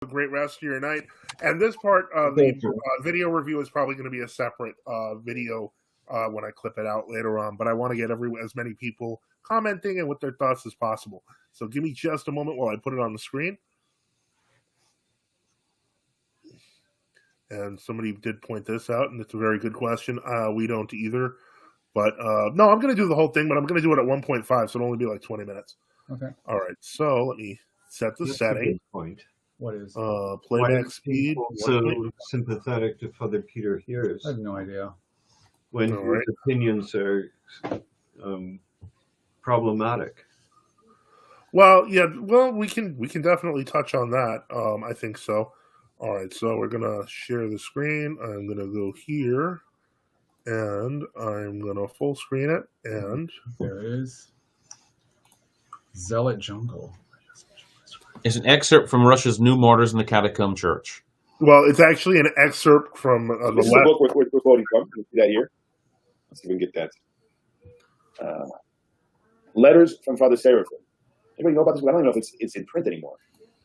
a great rest of your night. And this part of the video review is probably going to be a separate video when I clip it out later on. But I want to get as many people commenting and with their thoughts as possible. So give me just a moment while I put it on the screen. And somebody did point this out, and it's a very good question. We don't either. But no, I'm going to do the whole thing, but I'm going to do it at 1.5, so it'll only be like 20 minutes. Okay. All right, so let me set the setting. Point. What is playback speed? So sympathetic to Father Peter here is. I have no idea. When his opinions are problematic. Well, yeah. Well, we can definitely touch on that. I think so. All right, so we're gonna share the screen. I'm gonna go here, and I'm gonna full screen it. And there it is. Zealot Jungle. It's an excerpt from Russia's New Martyrs in the Catacomb Church. Well, it's actually an excerpt from the this is the book we're quoting from. Can you see that here? Let's see if we can get that. Letters from Father Seraphim. Anybody know about this? I don't even know if it's in print anymore.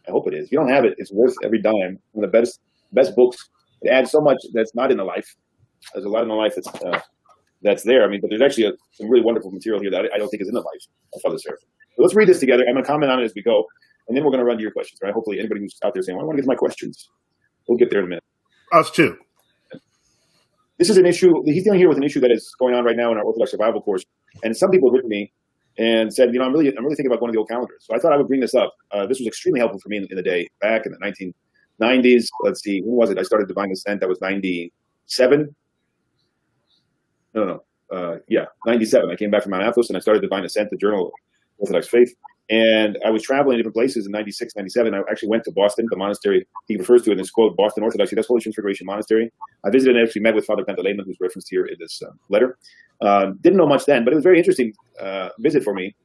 I hope it is. If you don't have it, it's worth every dime. One of the best books. It adds so much that's not in the life. There's a lot in the life that's there. I mean, but there's actually some really wonderful material here that I don't think is in the life of Father Seraphim. So let's read this together. I'm going to comment on it as we go, and then we're going to run to your questions. Right? Hopefully, anybody who's out there saying, "Well, I want to get to my questions," we'll get there in a minute. Us too. This is an issue. He's dealing here with an issue that is going on right now in our Orthodox Survival course, and some people have written me and said, I'm really thinking about going to the old calendars. So I thought I would bring this up. This was extremely helpful for me in the day, back in the 1990s. Let's see, when was it? I started Divine Ascent. That was 97. No. 97. I came back from Mount Ethos and I started Divine Ascent, the Journal of Orthodox Faith. And I was traveling in different places in 96, 97. I actually went to Boston, the monastery. He refers to it in this quote, Boston Orthodoxy. That's Holy Transfiguration Monastery. I visited and actually met with Father Pantaleimon, who's referenced here in this letter. Didn't know much then, but it was a very interesting visit for me.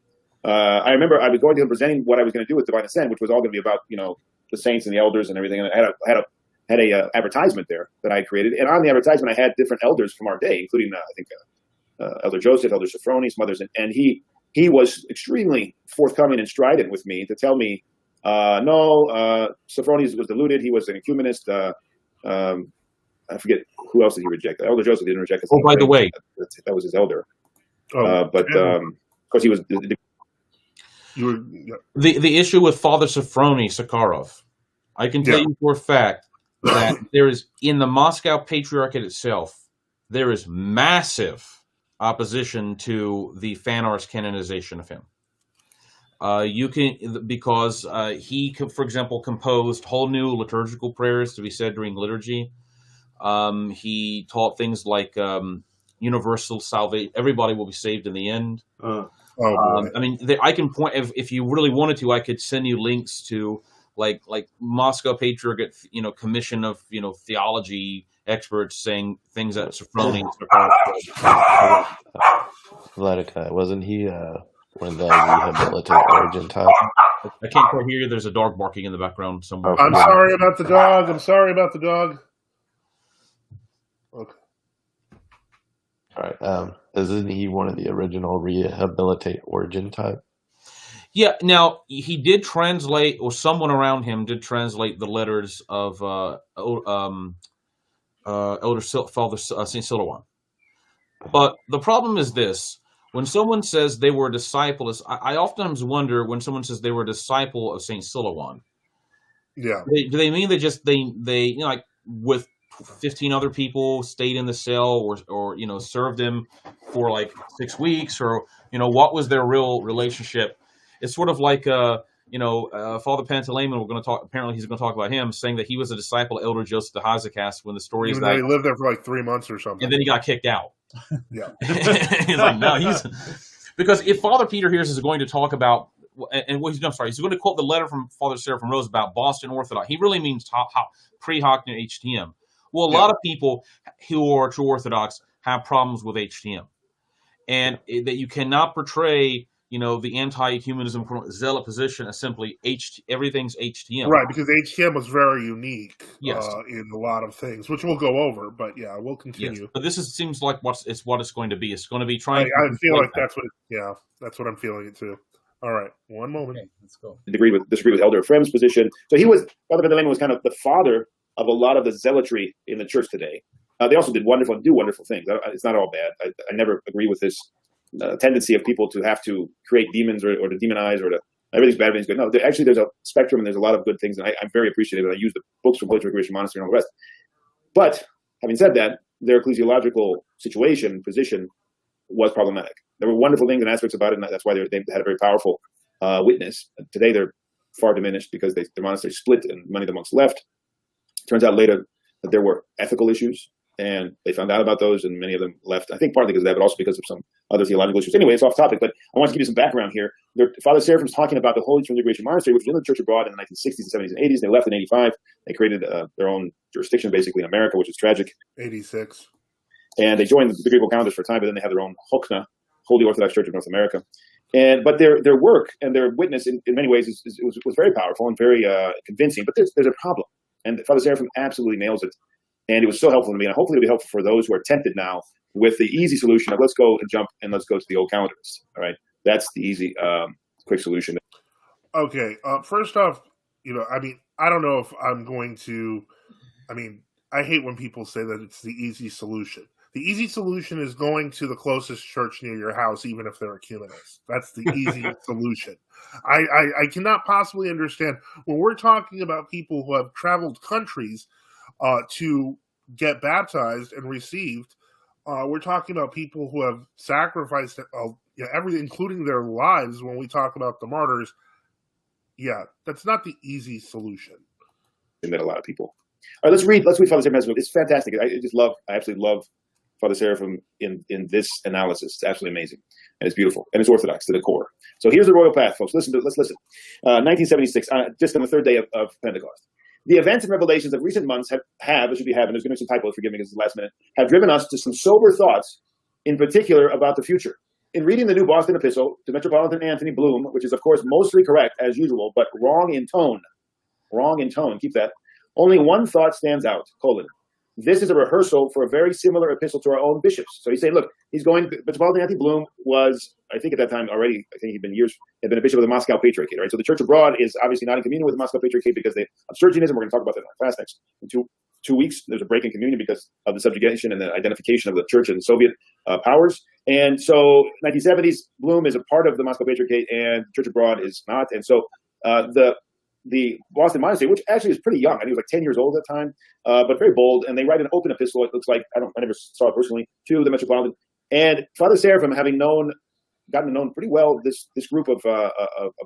I remember I was going to him presenting what I was going to do with Divine Ascent, which was all going to be about, the saints and the elders and everything. And I had a advertisement there that I created. And on the advertisement, I had different elders from our day, including, I think, Elder Joseph, Elder Sophrony, some others. And he was extremely forthcoming and strident with me to tell me, no, Sophrony was deluded. He was an ecumenist. I forget who else did he reject. Elder Joseph didn't reject us. Oh, by the way, that was his elder. But of course, he was. The issue with Father Sophrony Sakharov, I can tell you for a fact that there is, in the Moscow Patriarchate itself, there is massive opposition to the Fanar's canonization of him. Because he, for example, composed whole new liturgical prayers to be said during liturgy. He taught things like universal salvation. Everybody will be saved in the end. I mean, I can point, if you really wanted to, I could send you links to like Moscow Patriarchate, commission of, theology experts saying things that Sophrony. Vladika, wasn't he one of the rehabilitated origin type? I can't quite hear you. There's a dog barking in the background somewhere. I'm sorry about the dog. Okay. All right. Isn't he one of the original rehabilitate origin type? Yeah. Now he did translate, or someone around him did translate the letters of Elder Father Saint Silouan. But the problem is this: when someone says they were a disciple, I oftentimes wonder when someone says they were a disciple of Saint Silouan. Yeah. Do they mean they like with 15 other people stayed in the cell or served him for like 6 weeks, or what was their real relationship? It's sort of like Father Pantaleimon, apparently he's going to talk about him, saying that he was a disciple of Elder Joseph de Hazakas when the story is that he lived there for like 3 months or something. And then he got kicked out. Yeah. He's like, no, because if Father Peter here is going to talk about, he's going to quote the letter from Father Seraphim Rose about Boston Orthodox. He really means pre-hoc HTM. Well, a lot of people who are true Orthodox have problems with HTM, and that you cannot portray, the anti-ecumenism zealot position as simply everything's HTM. Right, because HTM was very unique in a lot of things, which we'll go over. But yeah, we'll continue. Yes. But this seems like what it's going to be. It's going to be trying. I feel like that's what I'm feeling it too. All right, one moment. Okay, let's go. disagree with Elder Ephraim's position. So Father Van der Lehman was kind of the father of a lot of the zealotry in the church today. They also do wonderful things. It's not all bad. I never agree with this tendency of people to have to create demons or to demonize or to everything's bad, everything's good. No, there's a spectrum and there's a lot of good things, and I'm very appreciative. And I use the books from Holy Trinity Christian Monastery and all the rest. But having said that, their ecclesiological position was problematic. There were wonderful things and aspects about it, and that's why they had a very powerful witness. Today they're far diminished because the monastery split and many of the monks left. Turns out later that there were ethical issues, and they found out about those, and many of them left. I think partly because of that, but also because of some other theological issues. Anyway, it's off topic, but I want to give you some background here. Father Seraphim's talking about the Holy Trinity Christian Monastery, which was in the church abroad in the 1960s and 70s and 80s. They left in 85. They created their own jurisdiction, basically, in America, which is tragic. 86. And they joined the Greco calendars for a time, but then they have their own HOCNA, Holy Orthodox Church of North America. But their work and their witness in many ways was very powerful and very convincing. But there's a problem. And Father Seraphim absolutely nails it. And it was so helpful to me. And hopefully it'll be helpful for those who are tempted now with the easy solution of let's go and jump and let's go to the old calendars. All right. That's the easy, quick solution. Okay. First off, I don't know if I'm going to, I hate when people say that it's the easy solution. The easy solution is going to the closest church near your house, even if they're ecumenists. That's the easy solution. I cannot possibly understand when we're talking about people who have traveled countries to get baptized and received. We're talking about people who have sacrificed everything, including their lives. When we talk about the martyrs, that's not the easy solution. That a lot of people. All right, let's read Father Seraphim's book. It's fantastic. I absolutely love Father Seraphim in this analysis. It's absolutely amazing. And it's beautiful. And it's Orthodox to the core. So here's the royal path, folks. Let's listen. 1976, just on the third day of Pentecost. The events and revelations of recent months and there's going to be some typos, forgive me because it's the last minute, have driven us to some sober thoughts, in particular about the future. In reading the New Boston Epistle to Metropolitan Anthony Bloom, which is, of course, mostly correct, as usual, but wrong in tone, keep that, only one thought stands out, : this is a rehearsal for a very similar epistle to our own bishops. So he's saying, look, Metropolitan Anthony Bloom was, I think at that time already, I think had been a bishop of the Moscow Patriarchate, right? So the church abroad is obviously not in communion with the Moscow Patriarchate because of Sergianism. We're going to talk about that in our class next. In two weeks, there's a break in communion because of the subjugation and the identification of the church and the Soviet powers. And so 1970s, Bloom is a part of the Moscow Patriarchate and church abroad is not. And so the Boston Monastery, which actually is pretty young, I think he was like 10 years old at the time, but very bold, and they write an open epistle, it looks like, I never saw it personally, to the Metropolitan. And Father Seraphim, having gotten to know pretty well this group of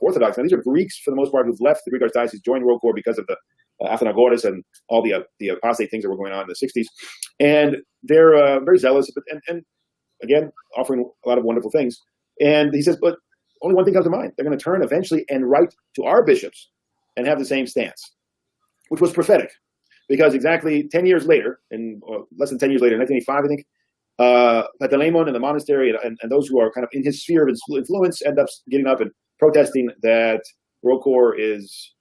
Orthodox, now these are Greeks for the most part who've left the Greek Archdiocese, joined World Corps because of the Athenagoras and all the apostate things that were going on in the 60s. And they're very zealous, and again, offering a lot of wonderful things. And he says, but only one thing comes to mind. They're going to turn eventually and write to our bishops and have the same stance, which was prophetic, because exactly 10 years later, less than 10 years later, in 1985, I think, Panteleimon and the monastery and those who are kind of in his sphere of influence end up getting up and protesting that World Corps is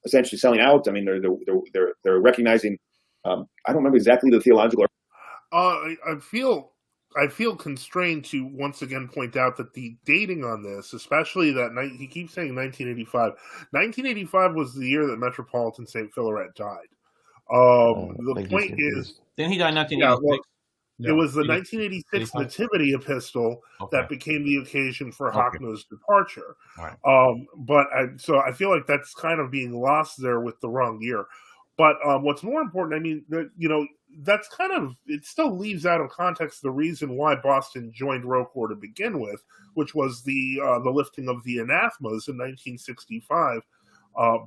essentially selling out. I mean, they're recognizing. I don't remember exactly the theological. I feel constrained to once again point out that the dating on this, especially that he keeps saying 1985. 1985 was the year that Metropolitan St. Philaret died. The point is, then he died in 1986. It was the 1986 Nativity Epistle that became the occasion for Hockner's departure. Right. So I feel like that's kind of being lost there with the wrong year. But what's more important, that's kind of, it still leaves out of context the reason why Boston joined ROCOR to begin with, which was the lifting of the anathemas in 1965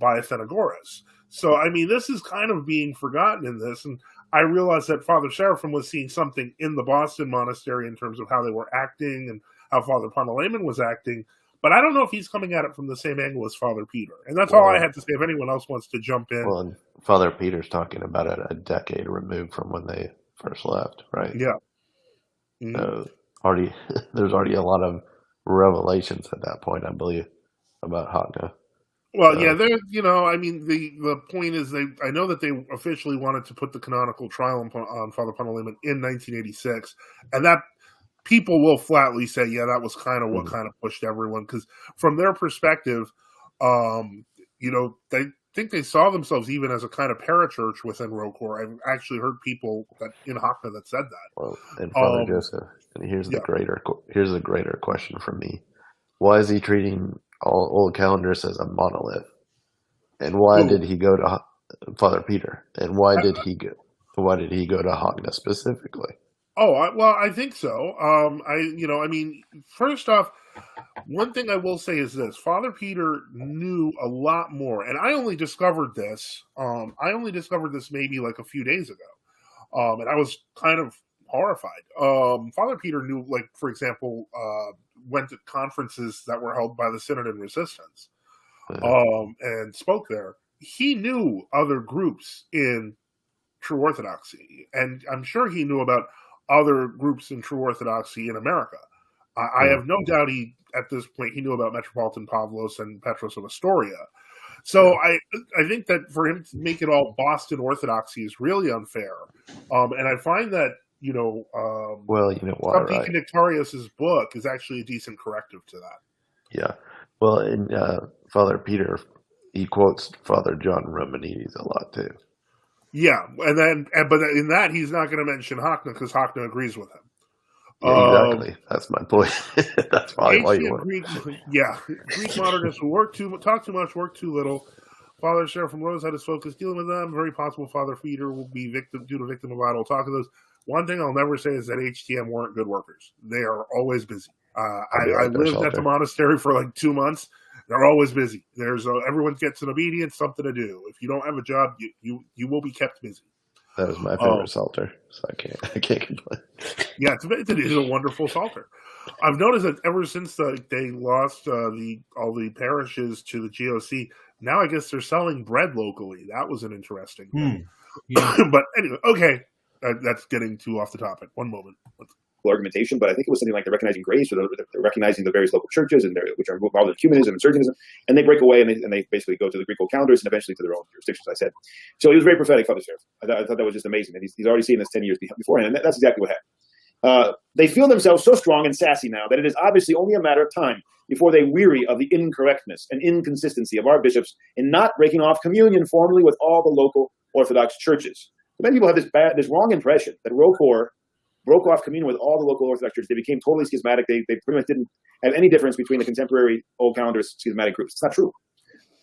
by Athenagoras. So, this is kind of being forgotten in this, and I realized that Father Seraphim was seeing something in the Boston monastery in terms of how they were acting and how Father Panteleimon was acting, but I don't know if he's coming at it from the same angle as Father Peter. And that's all I had to say. If anyone else wants to jump in. Well, and Father Peter's talking about it a decade removed from when they first left, right? Yeah. Mm-hmm. So there's already a lot of revelations at that point, I believe, about Hockner. Well, the point is I know that they officially wanted to put the canonical trial on Father Panteleimon in 1986, and that people will flatly say, yeah, that was kind of what kind of pushed everyone, because from their perspective, they think they saw themselves even as a kind of parachurch within ROCOR. I've actually heard people in Hakna that said that. Well, and Father Joseph, and here's the greater question from me: why is he treating all old calendars as a monolith? And why did he go to Father Peter? And why did he go to Hakna specifically? I think so. First off, one thing I will say is this: Father Peter knew a lot more, and I only discovered this. Maybe like a few days ago, and I was kind of horrified. Father Peter knew, like, for example, went to conferences that were held by the Synod in Resistance, and spoke there. He knew other groups in True Orthodoxy, and I'm sure he knew about other groups in True Orthodoxy in America. I have no doubt at this point he knew about Metropolitan Pavlos and Petros of Astoria. So I think that for him to make it all Boston Orthodoxy is really unfair. And I find that, Subdeacon Nectarius's book is actually a decent corrective to that. Yeah. Well, in Father Peter, he quotes Father John Romanides a lot too. Yeah, but in that he's not going to mention Hakna because Hakna agrees with him. Yeah, exactly. That's my point. That's probably why you want. Greek modernists who talk too much, work too little. Father Sheriff from Rose had his focus dealing with them. Very possible Father Peter will be victim of idle talk of those. One thing I'll never say is that HTM weren't good workers. They are always busy. I lived at the monastery for like 2 months. They're always busy. Everyone gets an obedience, something to do. If you don't have a job, you will be kept busy. That was my favorite Psalter, so I can't complain. Yeah, it is a wonderful Psalter. I've noticed that ever since they lost all the parishes to the GOC, now I guess they're selling bread locally. That was an interesting thing. Yeah. But anyway, okay, that's getting too off the topic. One moment. Argumentation, but I think it was something like the recognizing grace, or the recognizing the various local churches and which are involved in ecumenism and surgeonism, and they break away and they basically go to the Greek calendars and eventually to their own jurisdictions. I said, so he was very prophetic, Father Sheriff. I thought that was just amazing, and he's already seen this 10 years beforehand, and that's exactly what happened. They feel themselves so strong and sassy now that it is obviously only a matter of time before they weary of the incorrectness and inconsistency of our bishops in not breaking off communion formally with all the local Orthodox churches. But many people have this wrong impression that ROCOR broke off communion with all the local Orthodox churches. They became totally schismatic. They pretty much didn't have any difference between the contemporary Old Calendars schismatic groups. It's not true.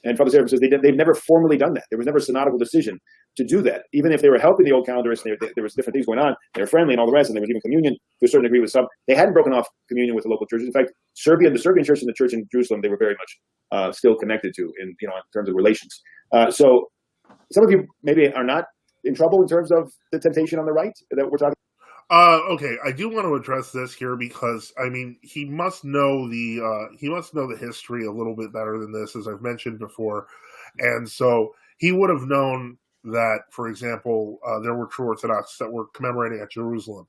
And Father Seraphim says they've never formally done that. There was never a synodical decision to do that. Even if they were helping the Old Calendarists, there was different things going on. They were friendly and all the rest, and there was even communion to a certain degree with some. They hadn't broken off communion with the local churches. In fact, the Serbian church and the church in Jerusalem, they were very much still connected to in terms of relations. So some of you maybe are not in trouble in terms of the temptation on the right that we're talking. Okay, I do want to address this here because he must know the history a little bit better than this, as I've mentioned before, and so he would have known that, for example, there were True Orthodox that were commemorating at Jerusalem.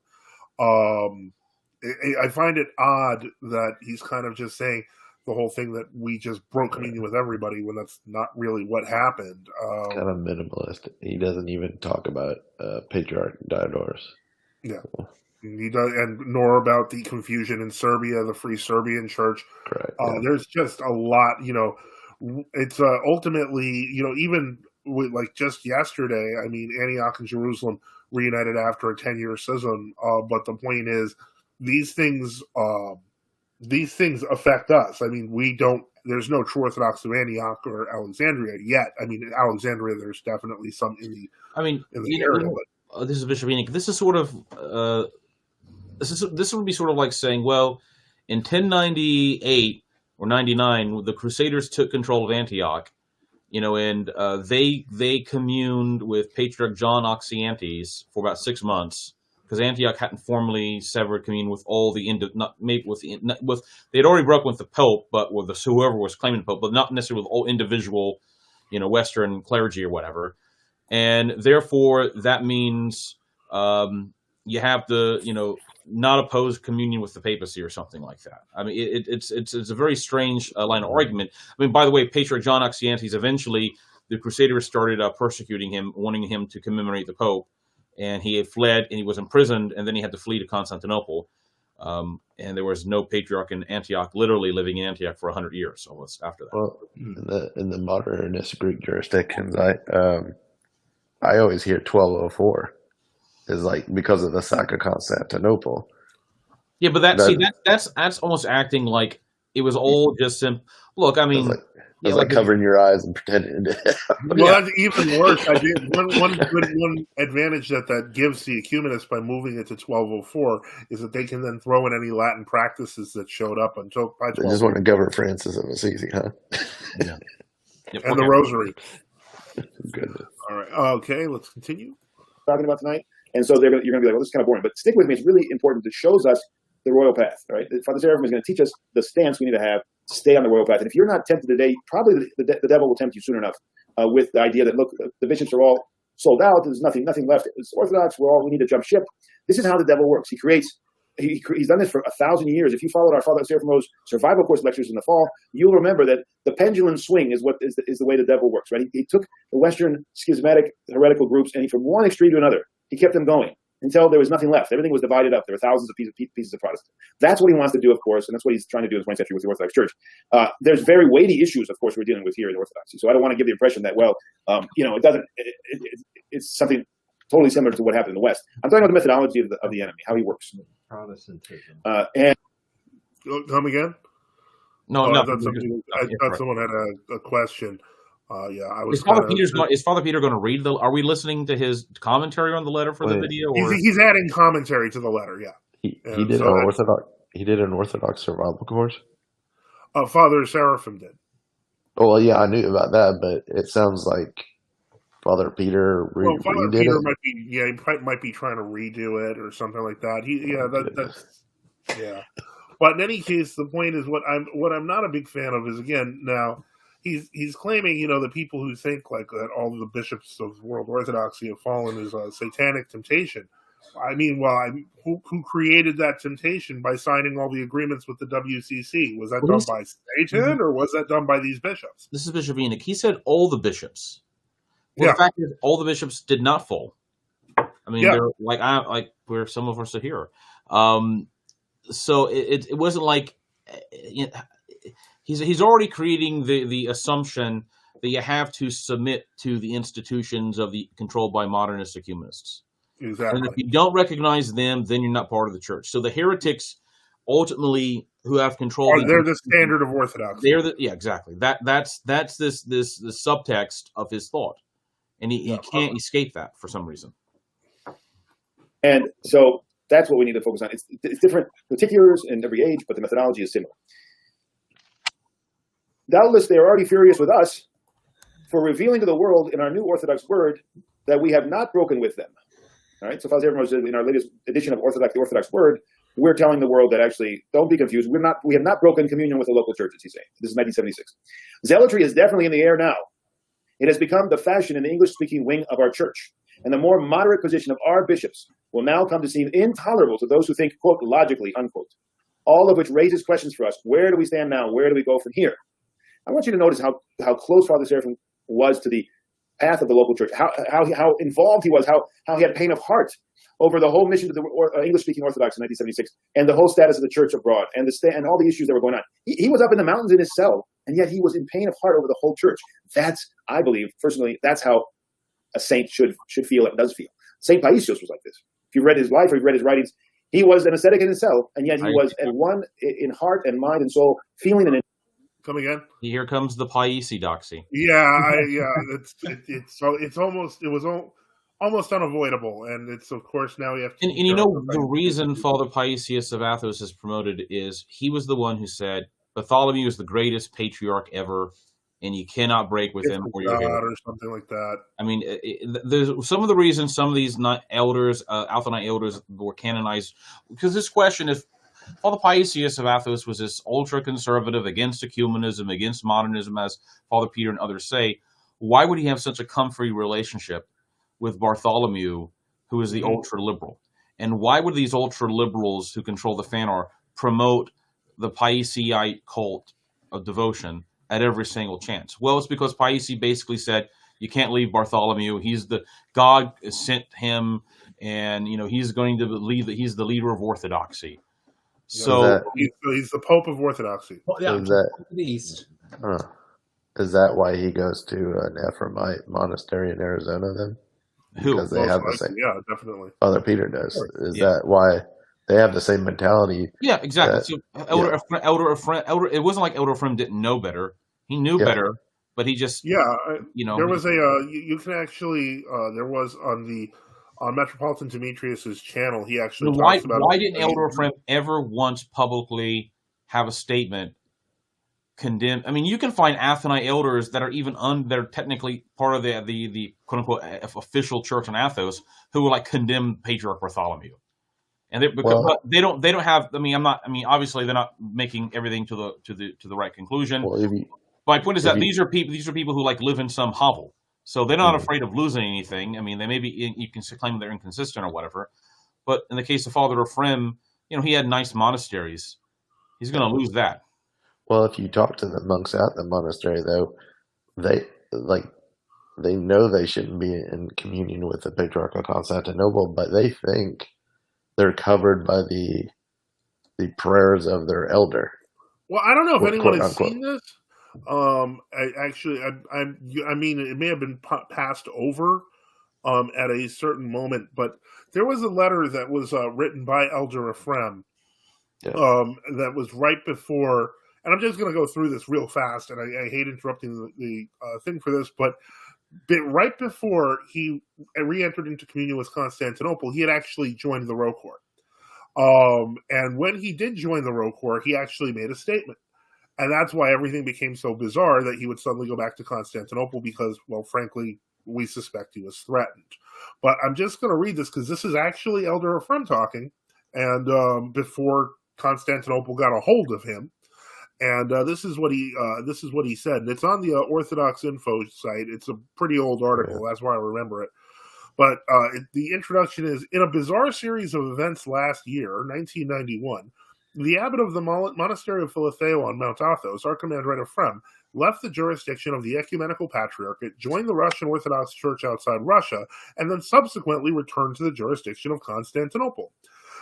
I find it odd that he's kind of just saying the whole thing that we just broke communion with everybody when that's not really what happened. Kind of minimalist. He doesn't even talk about Patriarch Diodorus. Yeah, he does, and nor about the confusion in Serbia, the Free Serbian Church. Correct. There's just a lot. It's ultimately, even with, like, just yesterday. Antioch and Jerusalem reunited after a 10-year schism. But the point is, these things affect us. We don't. There's no True Orthodox of Antioch or Alexandria yet. Alexandria, there's definitely some in the area. This is Bishop Enoch. This is sort of this would be sort of like saying, well, in 1098 or 99, the Crusaders took control of Antioch, and they communed with Patriarch John Oxyantes for about 6 months because Antioch hadn't formally severed communion with all the they had already broken with the Pope, but with whoever was claiming the Pope, but not necessarily with all individual, Western clergy or whatever. And therefore, that means you have to, not oppose communion with the papacy or something like that. It's a very strange line of argument. By the way, Patriarch John Oxyantes, eventually the Crusaders started persecuting him, wanting him to commemorate the Pope, and he had fled and he was imprisoned, and then he had to flee to Constantinople. And there was no patriarch in Antioch, literally living in Antioch for 100 years almost after that. Well, in the modernist Greek jurisdictions, I always hear 1204 is like because of the sack of Constantinople. Yeah, but that's almost acting like it was all just simple. Look, I mean, it's like covering your eyes and pretending. Well, that's even worse. I think one advantage that gives the ecumenists by moving it to 1204 is that they can then throw in any Latin practices that showed up until by 1204. They just want to govern Francis of Assisi, huh? Yeah. And the Rosary. Goodness. All right. Okay, let's continue. Talking about tonight, and so you're going to be like, well, this is kind of boring, but stick with me. It's really important. It shows us the royal path. Right? Father Seraphim is going to teach us the stance we need to have to stay on the royal path. And if you're not tempted today, probably the devil will tempt you soon enough with the idea that, look, the bishops are all sold out. There's nothing left. It's Orthodox. We need to jump ship. This is how the devil works. He creates. He's done this for 1,000 years. If you followed our Father Seraphim Rose survival course lectures in the fall, you'll remember that the pendulum swing is what is the way the devil works. Right? He took the Western schismatic heretical groups and from one extreme to another, he kept them going until there was nothing left. Everything was divided up. There were thousands of pieces of Protestant. That's what he wants to do, of course, and that's what he's trying to do in the 20th century with the Orthodox Church. There's very weighty issues, of course, we're dealing with here in Orthodoxy. So I don't want to give the impression that, it doesn't. It's something totally similar to what happened in the West. I'm talking about the methodology of the enemy, how he works. Protestantism. And come again? No, I thought someone had a question. I was. Is Father Peter going to read the? Are we listening to his commentary on the letter for the video? Or? He's adding commentary to the letter. Yeah, he did an Orthodox. He did an Orthodox survival course. Father Seraphim did. Oh well, yeah, I knew about that, but it sounds like Father Peter Father Peter might be trying to redo it or something like that. That's. But in any case, the point is what I'm not a big fan of is, again, now he's claiming, the people who think like that all of the bishops of world Orthodoxy have fallen is a satanic temptation. I mean, who created that temptation by signing all the agreements with the WCC? Was that done by Satan or was that done by these bishops? This is Bishop Enoch. He said all the bishops. Well, the fact is, all the bishops did not fall. I mean, they're like where some of us are here. So it wasn't like he's already creating the assumption that you have to submit to the institutions controlled by modernist ecumenists. Exactly. And if you don't recognize them, then you're not part of the church. So the heretics ultimately who have control, they're the standard of Orthodoxy. Exactly. That's this subtext of his thought. And he can't escape that for some reason. And so that's what we need to focus on. It's different particulars in every age, but the methodology is similar. Doubtless they are already furious with us for revealing to the world in our new Orthodox word that we have not broken with them. All right. So Father Seraphim said in our latest edition of the Orthodox word, we're telling the world that actually, don't be confused. We have not broken communion with the local churches, he's saying. This is 1976. Zealotry is definitely in the air now. It has become the fashion in the English-speaking wing of our church, and the more moderate position of our bishops will now come to seem intolerable to those who think, quote, logically, unquote, all of which raises questions for us. Where do we stand now? Where do we go from here? I want you to notice how close Father Seraphim was to the path of the local church, how involved he was, how he had pain of heart over the whole mission to the English-speaking Orthodox in 1976, and the whole status of the church abroad, and all the issues that were going on. He was up in the mountains in his cell, and yet he was in pain of heart over the whole church. That's, I believe, personally, that's how a saint should feel and does feel. St. Paisios was like this. If you've read his life or you've read his writings, he was an ascetic in his cell, and yet he was at one in heart and mind and soul, feeling and Come again? Here comes the Paisidoxy. It was almost unavoidable, and it's of course now you have to. And the reason Father Paisius of Athos is promoted is he was the one who said Bartholomew is the greatest patriarch ever, and you cannot break with him or you're here. Or something like that. I mean, there's some of the reasons some of these elders, Althonite elders, were canonized because this question is. Father Paisius of Athos was this ultra-conservative against ecumenism, against modernism, as Father Peter and others say. Why would he have such a comfy relationship with Bartholomew, who is the ultra-liberal? And why would these ultra-liberals who control the Fanor promote the Paisite cult of devotion at every single chance? Well, it's because Paisi basically said, you can't leave Bartholomew. God sent him, and he's going to lead. He's the leader of Orthodoxy. So he's the Pope of Orthodoxy. Well, yeah, Is that, the East. is that why he goes to an Ephraimite monastery in Arizona then? Because they have the same. Yeah, definitely. Father Peter does. Sure. Is that why they have the same mentality? Yeah, exactly. That, So Elder, it wasn't like Elder Ephraim didn't know better. He knew better, but he just there was you can actually there was on Metropolitan Demetrius's channel. He actually talks about why didn't Elder Ephraim ever once publicly have a statement condemn? I mean, you can find Athonite elders that are even they're technically part of the quote unquote official church in Athos who will like condemn Patriarch Bartholomew, and but they don't have. I mean, obviously they're not making everything to the right conclusion. Well, my point is that these are people who like live in some hovel, so they're not afraid of losing anything. I mean, they you can claim they're inconsistent or whatever, but in the case of Father Ephraim, he had nice monasteries. He's going to lose that. Well, if you talk to the monks at the monastery, though, they know they shouldn't be in communion with the Patriarch of Constantinople, but they think they're covered by the prayers of their elder. Well, I don't know if anyone has seen this. I mean, it may have been passed over at a certain moment, but there was a letter that was written by Elder Ephraim that was right before. And I'm just going to go through this real fast, and I hate interrupting the thing for this, but right before he re-entered into communion with Constantinople, he had actually joined the ROCOR. And when he did join the ROCOR, he actually made a statement. And that's why everything became so bizarre that he would suddenly go back to Constantinople because, well, frankly, we suspect he was threatened. But I'm just going to read this because this is actually Elder Ephraim talking, and before Constantinople got a hold of him. And this is what he said. And it's on the Orthodox info site. It's a pretty old article. That's why I remember it. But the introduction is, in a bizarre series of events last year, 1991, the abbot of the monastery of Philotheo on Mount Athos, Archimandrite Ephraim, left the jurisdiction of the Ecumenical Patriarchate, joined the Russian Orthodox Church outside Russia, and then subsequently returned to the jurisdiction of Constantinople.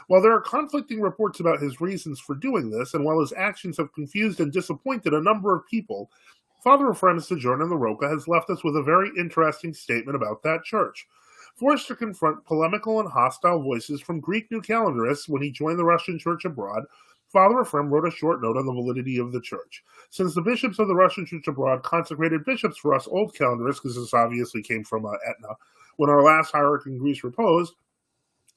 While there are conflicting reports about his reasons for doing this, and while his actions have confused and disappointed a number of people, Father Ephraim's sojourn in the Roca has left us with a very interesting statement about that church. Forced to confront polemical and hostile voices from Greek New Calendarists when he joined the Russian Church abroad, Father Ephraim wrote a short note on the validity of the church. Since the bishops of the Russian Church abroad consecrated bishops for us old calendarists, because this obviously came from Etna, when our last hierarch in Greece reposed,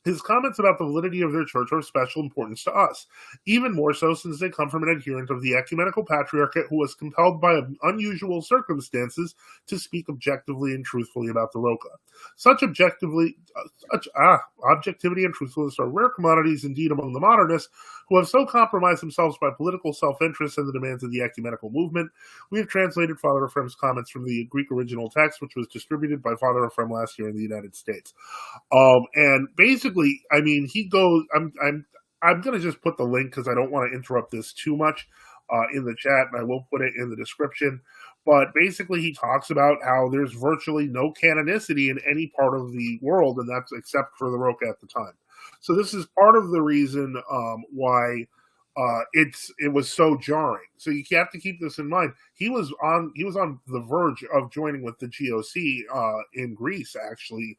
his comments about the validity of their church are of special importance to us, even more so since they come from an adherent of the Ecumenical Patriarchate who was compelled by unusual circumstances to speak objectively and truthfully about the Roca. Such objectivity and truthfulness are rare commodities indeed among the modernists who have so compromised themselves by political self-interest and the demands of the ecumenical movement. We have translated Father Ephraim's comments from the Greek original text, which was distributed by Father Ephraim last year in the United States. And basically, I mean, he goes, I'm going to just put the link because I don't want to interrupt this too much in the chat, and I will put it in the description. But basically, he talks about how there's virtually no canonicity in any part of the world, and that's except for the Roca at the time. So this is part of the reason why it was so jarring. So you have to keep this in mind. He was on the verge of joining with the GOC in Greece, actually,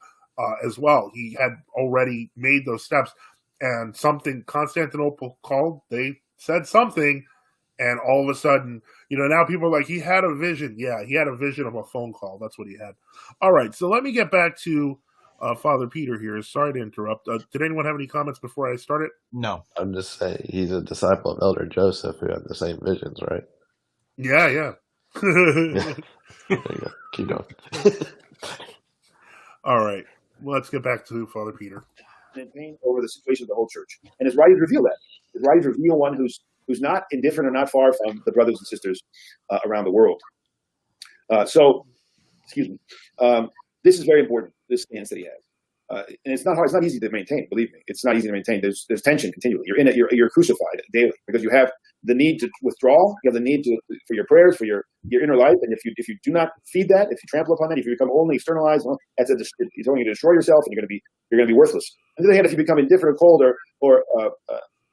as well. He had already made those steps, and something Constantinople called. They said something. And all of a sudden, now people are like, he had a vision. Yeah, he had a vision of a phone call. That's what he had. All right, so let me get back to Father Peter here. Sorry to interrupt. Did anyone have any comments before I started? No. I'm just saying he's a disciple of Elder Joseph who had the same visions, right? Yeah. Yeah. There you go. Keep going. All right, let's get back to Father Peter. Over the situation of the whole church. And his writings reveal that. His writings reveal one who's not indifferent or not far from the brothers and sisters around the world. This is very important, this stance that he has. And it's not hard. It's not easy to maintain, believe me. It's not easy to maintain. There's tension continually. You're in it. You're crucified daily because you have the need to withdraw. You have the need for your prayers, for your inner life. And if you do not feed that, if you trample upon that, if you become only externalized, well, you're only going to destroy yourself, and you're going to be worthless. On the other hand, if you become indifferent or cold or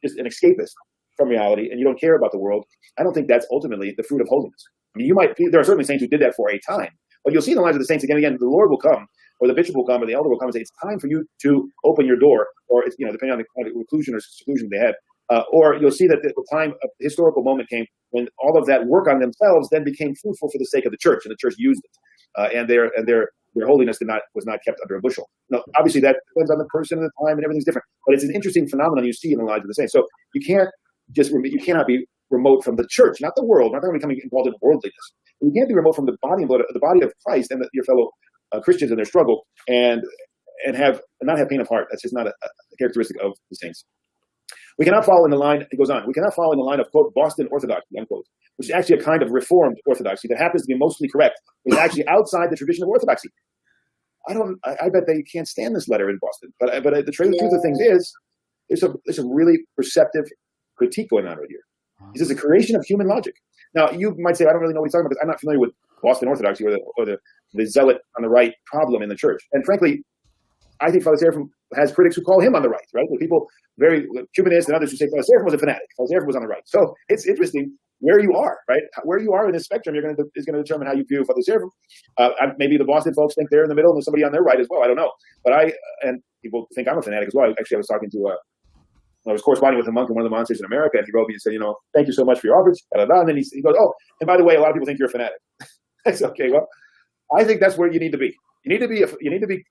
just an escapist from reality and you don't care about the world, I don't think that's ultimately the fruit of holiness. I mean, there are certainly saints who did that for a time, but you'll see in the lives of the saints again and again, the Lord will come, or the bishop will come, or the elder will come and say, it's time for you to open your door, or it's, depending on the kind of reclusion or seclusion they had. Or you'll see that the time, a historical moment came when all of that work on themselves then became fruitful for the sake of the church, and the church used it, and their holiness was not kept under a bushel. Now, obviously, that depends on the person and the time, and everything's different. But it's an interesting phenomenon you see in the lives of the saints. So you cannot be remote from the church, not the world, not becoming involved in worldliness. You can't be remote from the body and blood, the body of Christ and your fellow Christians in their struggle, and not have pain of heart. That's just not a characteristic of the saints. We cannot follow in the line, it goes on, we cannot follow in the line of, quote, Boston Orthodoxy, unquote, which is actually a kind of reformed orthodoxy that happens to be mostly correct. It's actually outside the tradition of orthodoxy. I bet they can't stand this letter in Boston. But the truth of things is, there's a really perceptive critique going on right here. This is a creation of human logic. Now, you might say, I don't really know what he's talking about because I'm not familiar with Boston Orthodoxy or the zealot on the right problem in the church. And frankly, I think Father Seraphim has critics who call him on the right, right? With people, very Cubanists and others who say Father Seraphim was a fanatic. Father Seraphim was on the right. So it's interesting where you are, right? Where you are in this spectrum is going to determine how you view Father Seraphim. Maybe the Boston folks think they're in the middle and there's somebody on their right as well. I don't know. But and people think I'm a fanatic as well. Actually, I was talking to I was corresponding with a monk in one of the monasteries in America, and he wrote me and said, thank you so much for your offerings. And then he goes, oh, and by the way, a lot of people think you're a fanatic. I said, okay, well, I think that's where you need to be. You need to be.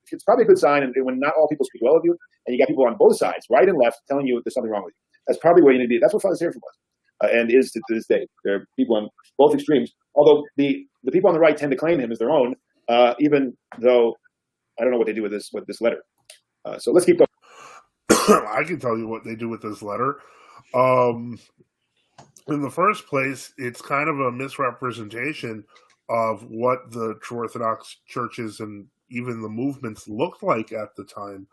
It's probably a good sign, and when not all people speak well of you, and you got people on both sides, right and left, telling you there's something wrong with you. That's probably where you need to be. That's what Father Seraphim was, and is to this day. There are people on both extremes. Although the people on the right tend to claim him as their own, even though I don't know what they do with this letter. So let's keep going. I can tell you what they do with this letter. In the first place, it's kind of a misrepresentation of what the true Orthodox churches and even the movements looked like at the time.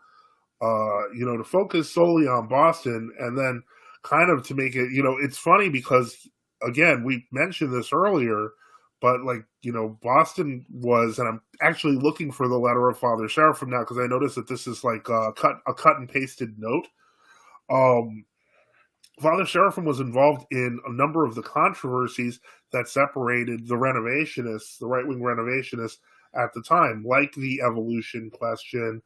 To focus solely on Boston and then kind of to make it, it's funny because, again, we mentioned this earlier, but Boston was, and I'm actually looking for the letter of Father Seraphim now because I noticed that this is like a cut and pasted note. Father Seraphim was involved in a number of the controversies that separated the renovationists, the right-wing renovationists at the time, like the evolution question,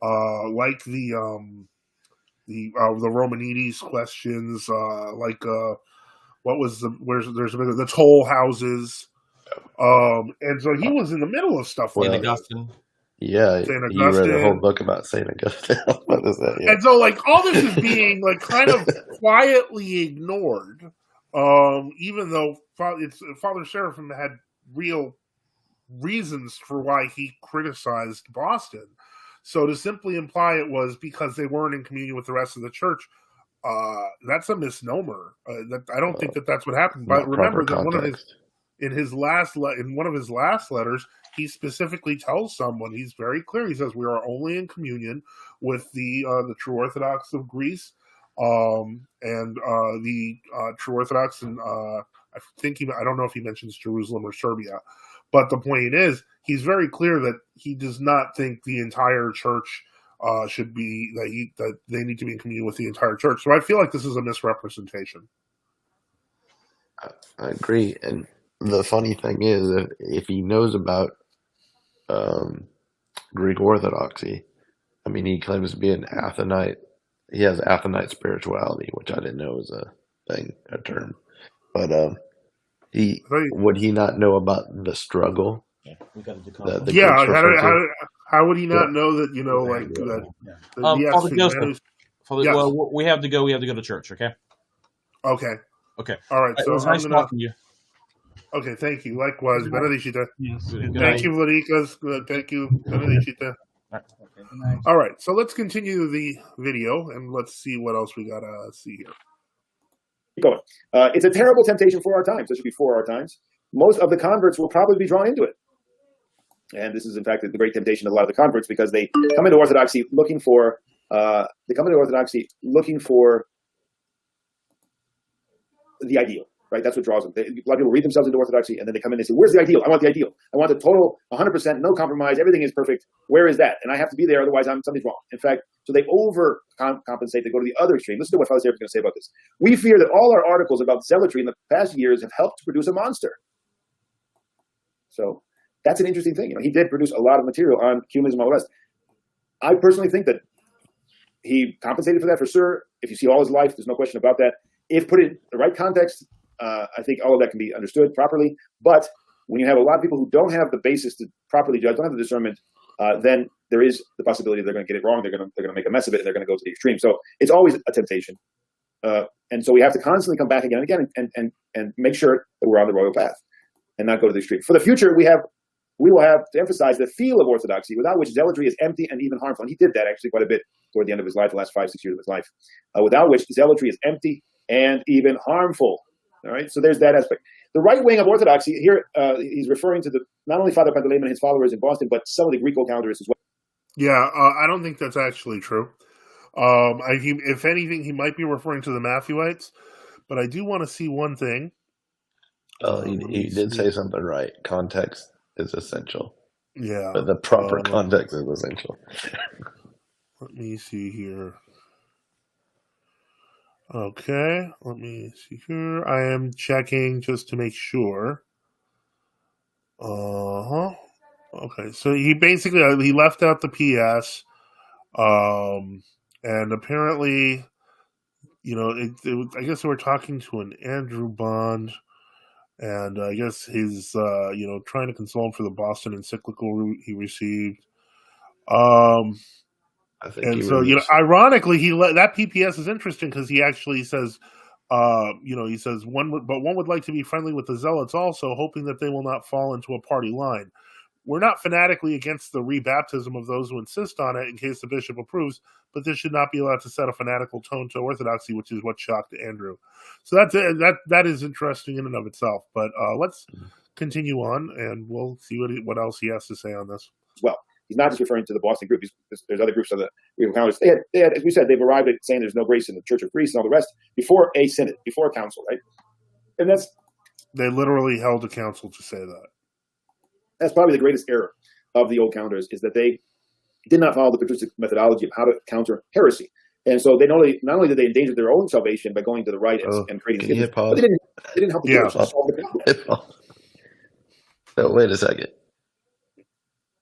like the Romanides questions, what was the toll houses. And so he was in the middle of stuff. St. Augustine. Yeah, St. you read a whole book about St. Augustine. What is that? Yeah. And so, all this is being kind of quietly ignored, even though Father Seraphim had real reasons for why he criticized Boston. So to simply imply it was because they weren't in communion with the rest of the church, that's a misnomer. I don't think that's what happened. But remember that one of his last letters, he specifically tells someone, he's very clear. He says, we are only in communion with the True Orthodox of Greece, and the True Orthodox, and I don't know if he mentions Jerusalem or Serbia, but the point is, he's very clear that he does not think the entire church should be, that they need to be in communion with the entire church. So I feel like this is a misrepresentation. I agree. And the funny thing is, if he knows about Greek Orthodoxy, I mean, he claims to be an Athonite. He has Athonite spirituality, which I didn't know was a term. But would he not know about the struggle? Yeah, we got to do how would he not know that? Father Joseph. Well, we have to go. We have to go to church. Okay. Okay. Okay. All right. So it was nice talking to you. Okay. Thank you. Likewise, Benedicite. Yes. Thank you, Vladikas. Thank you, Benedicite. All right. So let's continue the video and let's see what else we gotta see here. Keep going. It's a terrible temptation for our times. This should be for our times. Most of the converts will probably be drawn into it. And this is, in fact, the great temptation of a lot of the converts, because they come into Orthodoxy looking for the ideal. right? That's what draws them. A lot of people read themselves into Orthodoxy, and then they come in and they say, where's the ideal? I want the ideal. I want the total 100%, no compromise. Everything is perfect. Where is that? And I have to be there, otherwise something's wrong. In fact, so they overcompensate. They go to the other extreme. Listen to what Father Serapis is going to say about this. We fear that all our articles about zealotry in the past years have helped to produce a monster. So that's an interesting thing. He did produce a lot of material on humanism and all the rest. I personally think that he compensated for that for sure. If you see all his life, there's no question about that. If put in the right context, I think all of that can be understood properly. But when you have a lot of people who don't have the basis to properly judge, don't have the discernment, then there is the possibility they're going to get it wrong. They're going to make a mess of it, and they're going to go to the extreme. So it's always a temptation, and so we have to constantly come back again and again and make sure that we're on the royal path and not go to the extreme. For the future, we will have to emphasize the feel of orthodoxy, without which zealotry is empty and even harmful. And he did that actually quite a bit toward the end of his life, the last 5-6 years of his life. Without which zealotry is empty and even harmful. All right, so there's that aspect. The right wing of orthodoxy here, he's referring to not only Father Pantaleimon and his followers in Boston, but some of the Greek calendarists as well. Yeah, I don't think that's actually true. If anything, he might be referring to the Matthewites, but I do want to see one thing. He did say something right. Context is essential. Yeah. But the proper context is essential. Let me see here. Okay, let me see here. I am checking just to make sure. Okay, so he basically he left out the PS, and apparently, I guess they were talking to an Andrew Bond, and I guess he's trying to console him for the Boston encyclical he received. And so, ironically, that PPS is interesting because he actually says, he says one would like to be friendly with the Zealots also, hoping that they will not fall into a party line. We're not fanatically against the rebaptism of those who insist on it in case the bishop approves, but this should not be allowed to set a fanatical tone to orthodoxy, which is what shocked Andrew. So that is interesting in and of itself. But let's continue on, and we'll see what else he has to say on this. Well, he's not just referring to the Boston group. There's other groups of the Greek calendarists. They had, as we said, they've arrived at saying there's no grace in the Church of Greece and all the rest before a synod, before a council, right? And they literally held a council to say that. That's probably the greatest error of the old calendars, is that they did not follow the patristic methodology of how to counter heresy. And so they not only did they endanger their own salvation by going to the right and creating schisms, but they didn't help the church to solve the problem. So wait a second.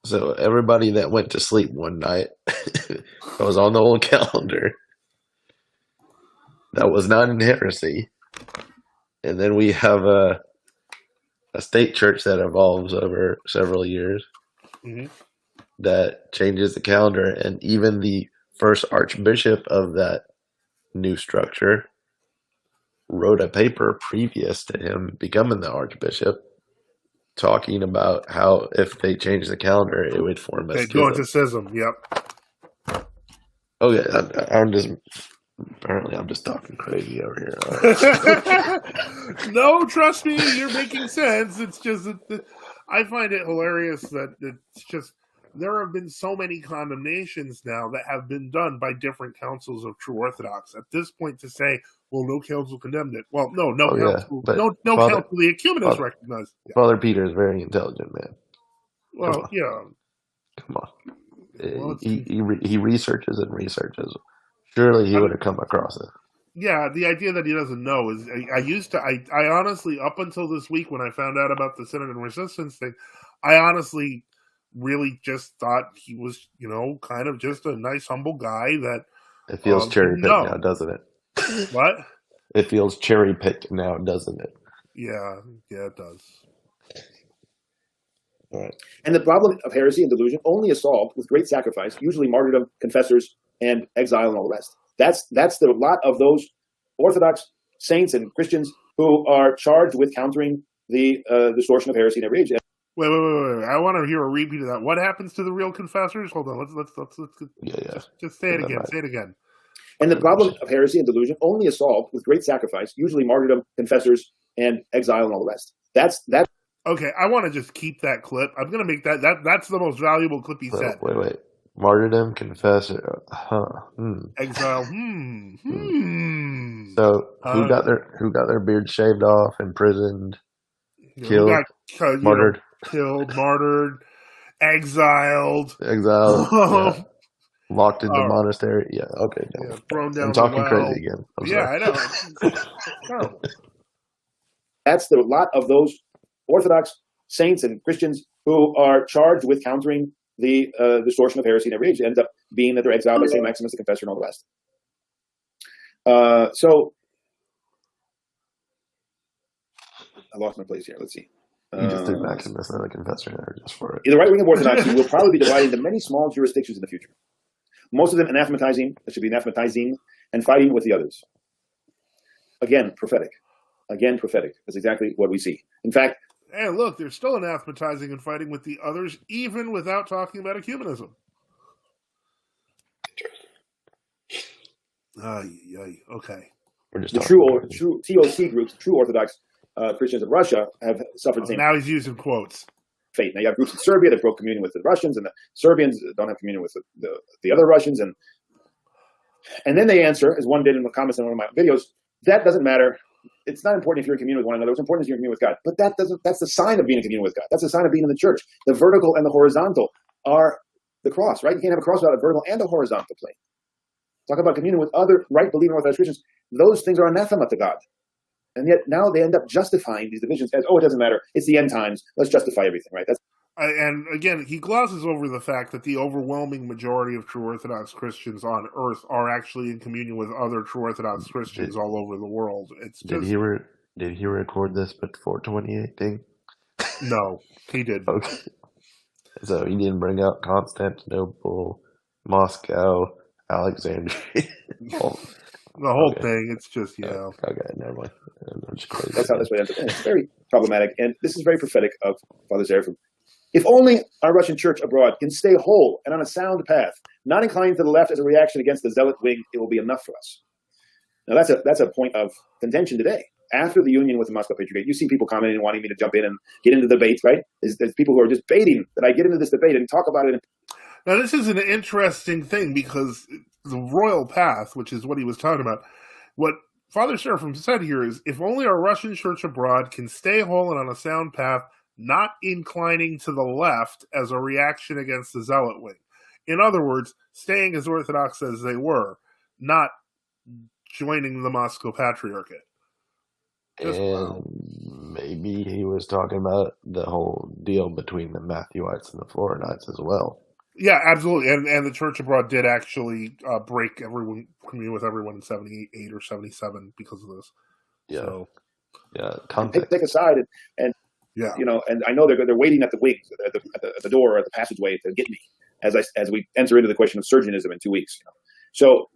So everybody that went to sleep one night that was on the old calendar, that was not in heresy. And then we have a state church that evolves over several years that changes the calendar, and even the first archbishop of that new structure wrote a paper previous to him becoming the archbishop talking about how if they change the calendar it would form a schism. Go into schism. Yep. Okay, I'm just talking crazy over here. No, trust me, you're making sense. It's just that I find it hilarious that it's just there have been so many condemnations now that have been done by different councils of True Orthodox. At this point, to say, well, no council condemned it. Well, no council, no council the ecumenists recognized. Yeah. Father Peter is very intelligent, man. Well, yeah. Come on. Well, he researches and researches. Surely he would have come across it. Yeah, the idea that he doesn't know is I honestly, up until this week when I found out about the Synod and Resistance thing, I honestly really just thought he was, kind of just a nice, humble guy that... It feels cherry-picked now, doesn't it? What? It feels cherry-picked now, doesn't it? Yeah, it does. All right. And the problem of heresy and delusion only is solved with great sacrifice, usually martyrdom, confessors, and exile and all the rest. That's the lot of those Orthodox saints and Christians who are charged with countering the distortion of heresy in every age. Wait. I want to hear a repeat of that. What happens to the real confessors? Hold on. Let's just say it again. Say it again. And the problem of heresy and delusion only is solved with great sacrifice, usually martyrdom, confessors, and exile and all the rest. That's okay. I want to just keep that clip. I'm going to make that's the most valuable clip he said. Wait. Martyrdom, confessor, exile. So who got their beard shaved off, imprisoned, killed, martyred, exiled, yeah. Locked in the monastery? Yeah, okay. No. Thrown down. I'm talking crazy again. I'm sorry. I know. It's terrible. That's the lot of those Orthodox saints and Christians who are charged with countering the distortion of heresy in every age. It ends up being that they're exiled by St. Maximus the Confessor and all the rest. So I lost my place here. Let's see. You just did Maximus and the Confessor there just for it. The right wing of Orthodoxy will probably be divided into many small jurisdictions in the future. Most of them anathematizing, and fighting with the others. Again, prophetic. That's exactly what we see. In fact, and look, they're still anathematizing and fighting with the others, even without talking about ecumenism. Okay. We're just the true TOC groups, True Orthodox Christians in Russia, have suffered the same. Now he's using quotes. Fate. Now you have groups in Serbia that broke communion with the Russians, and the Serbians don't have communion with the other Russians, and then they answer, as one did in the comments in one of my videos, that doesn't matter. It's not important if you're in communion with one another. What's important is you're in communion with God. But that's the sign of being in communion with God. That's the sign of being in the church. The vertical and the horizontal are the cross, right? You can't have a cross without a vertical and a horizontal plane. Talk about communion with other right believing Orthodox Christians. Those things are anathema to God. And yet now they end up justifying these divisions as, it doesn't matter. It's the end times. Let's justify everything, right? And again, he glosses over the fact that the overwhelming majority of true Orthodox Christians on earth are actually in communion with other true Orthodox Christians all over the world. It's just, did he record this before 2018? No, he didn't. Okay. So he didn't bring out Constantinople, Moscow, Alexandria. The whole thing. It's just, Okay, never mind. That's how this way ends up. It's very problematic. And this is very prophetic of Father Seraphim. If only our Russian church abroad can stay whole and on a sound path, not inclining to the left as a reaction against the zealot wing, it will be enough for us. Now, that's a point of contention today. After the union with the Moscow Patriarchate, you see people commenting and wanting me to jump in and get into the debate, right? There's people who are just baiting that I get into this debate and talk about it. Now, this is an interesting thing because the royal path, which is what he was talking about, what Father Seraphim said here is, if only our Russian church abroad can stay whole and on a sound path, not inclining to the left as a reaction against the zealot wing. In other words, staying as Orthodox as they not joining the Moscow Patriarchate. Maybe he was talking about the whole deal between the Matthewites and the Florinites as well. Yeah, absolutely. And the church abroad did actually break communion with everyone in 78 or 77 because of this. Yeah. So, take a side and and I know they're waiting at the wings, at the door or at the passageway to get me as we enter into the question of surgeonism in 2 weeks. So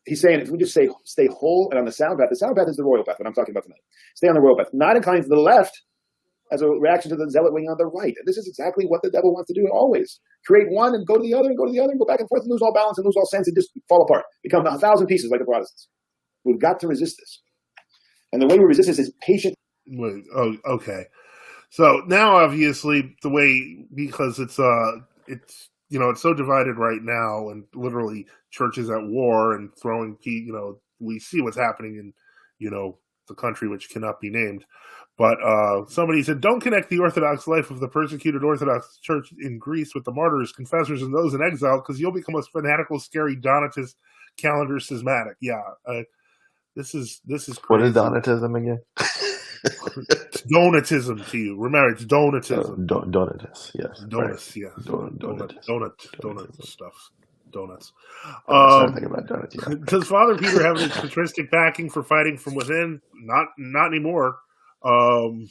he's saying if we just stay whole and on the sound path is the royal path that I'm talking about tonight. Stay on the royal path, not inclining to the left as a reaction to the zealot wing on the right. And this is exactly what the devil wants to do always. Create one and go to the other and go to the other and go back and forth and lose all balance and lose all sense and just fall apart. Become 1,000 pieces like the Protestants. We've got to resist this. And the way we resist this is patient. Okay. So now obviously because it's so divided right now and literally churches at war and throwing, we see what's happening in, the country which cannot be named. But somebody said, don't connect the Orthodox life of the persecuted Orthodox Church in Greece with the martyrs, confessors, and those in exile, because you'll become a fanatical, scary Donatist calendar schismatic. Yeah, this is crazy. What is Donatism again? It's Donatism to you. Remember, it's Donatism. Donatus, yes. Donuts, right. yeah. Donut stuff. Donuts. Something about donuts. Yeah. Does Father Peter have any patristic backing for fighting from within? Not anymore. And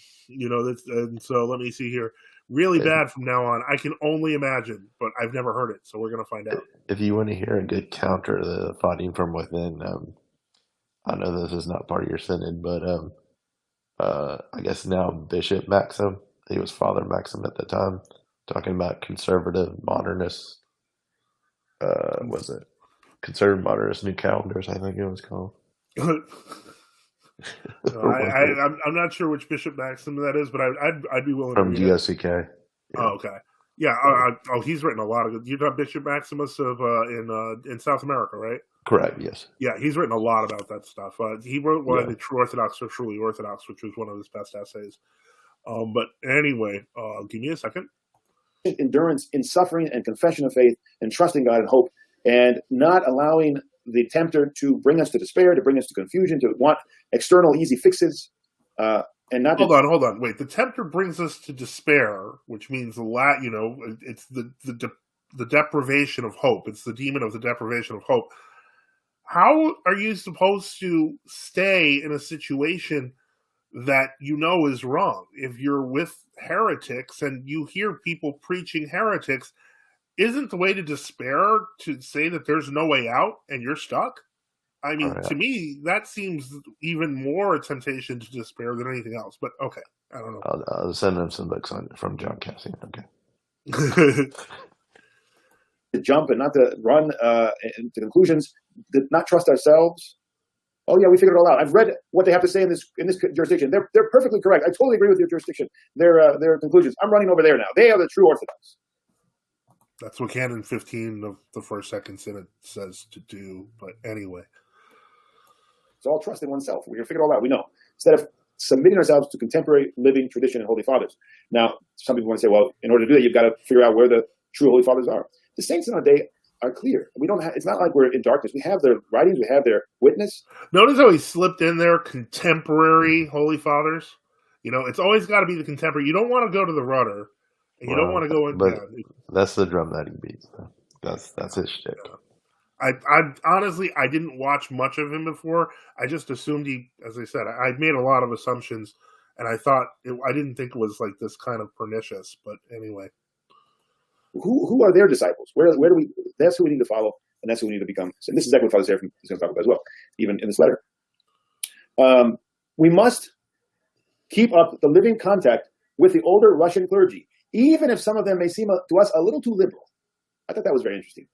so let me see here. Really bad from now on. I can only imagine, but I've never heard it, so we're gonna find out. If you want to hear a good counter to the fighting from within, I know this is not part of your synod, but I guess now Bishop Maxim, he was Father Maxim at the time, talking about conservative modernist. Was it conservative modernist new calendars? I think it was called. I'm not sure which Bishop Maxim that is, but I'd be willing from to read GSCK. it. Oh, okay. Yeah. He's written a lot of good. You're talking Bishop Maximus of in South America, right? Correct. Yes. Yeah, he's written a lot about that stuff. He wrote one, Yeah. the True Orthodox or Truly Orthodox, which was one of his best essays. But anyway, give me a second. Endurance in suffering and confession of faith and trusting God and hope, and not allowing the tempter to bring us to despair, to bring us to confusion, to want external easy fixes, and not. Hold on. Wait, the tempter brings us to despair, which means it's the deprivation of hope. It's the demon of the deprivation of hope. How are you supposed to stay in a situation that you know is wrong? If you're with heretics and you hear people preaching heretics, isn't the way to despair to say that there's no way out and you're stuck? I mean, to me, that seems even more a temptation to despair than anything else. But okay, I don't know. I'll send them some books from John Cassian. Okay. To jump and not to run into conclusions, to not trust ourselves. Oh yeah, we figured it all out. I've read what they have to say in this jurisdiction. They're perfectly correct. I totally agree with your jurisdiction. Their conclusions. I'm running over there now. They are the true Orthodox. That's what Canon 15 of the First Second Synod says to do. But anyway, it's all trust in oneself. We can figure it all out. We know, instead of submitting ourselves to contemporary living tradition and holy fathers. Now, some people want to say, well, in order to do that, you've got to figure out where the true holy fathers are. The saints in our day are clear. We don't have. It's not like we're in darkness. We have their writings. We have their witness. Notice how he slipped in there contemporary holy fathers. It's always got to be the contemporary. You don't want to go to the rudder, and you don't want to go in. But that's the drum that he beats. That's his shtick. I honestly, I didn't watch much of him before. I just assumed as I said, I made a lot of assumptions, and I thought I didn't think it was like this kind of pernicious. But anyway. Who are their disciples? Where do we? That's who we need to follow, and that's who we need to become. And this is exactly what Father Seraphim is going to talk about as well, even in this letter. We must keep up the living contact with the older Russian clergy, even if some of them may seem to us a little too liberal. I thought that was very interesting,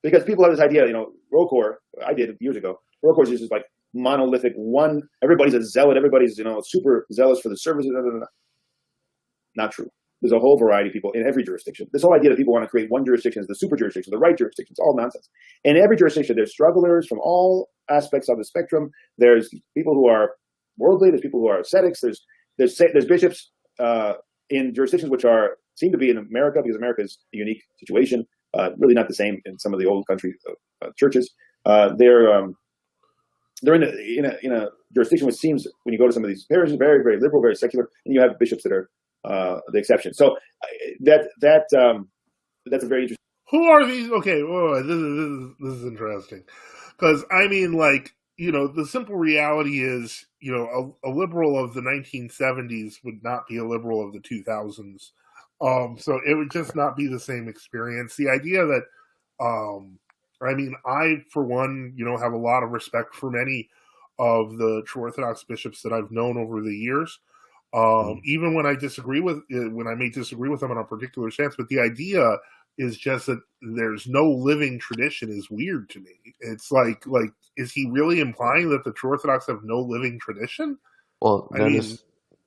because people have this idea, Rokor, I did years ago. Rokor is just like monolithic one. Everybody's a zealot. Everybody's super zealous for the service. Not true. There's a whole variety of people in every jurisdiction. This whole idea that people want to create one jurisdiction as the super jurisdiction, the right jurisdiction, it's all nonsense. In every jurisdiction, there's strugglers from all aspects of the spectrum. There's people who are worldly. There's people who are ascetics. There's bishops in jurisdictions which seem to be in America, because America is a unique situation. Really not the same in some of the old country churches. They're in a jurisdiction which seems, when you go to some of these parishes, very, very liberal, very secular, and you have bishops that are the exception. So that's a very interesting. Who are these? Okay, this is interesting, because I mean, the simple reality is, a liberal of the 1970s would not be a liberal of the 2000s. So it would just not be the same experience. The idea that, I for one, have a lot of respect for many of the true Orthodox bishops that I've known over the years. Even when I may disagree with them on a particular stance, but the idea is just that there's no living tradition is weird to me. It's like, is he really implying that the true Orthodox have no living tradition? Well,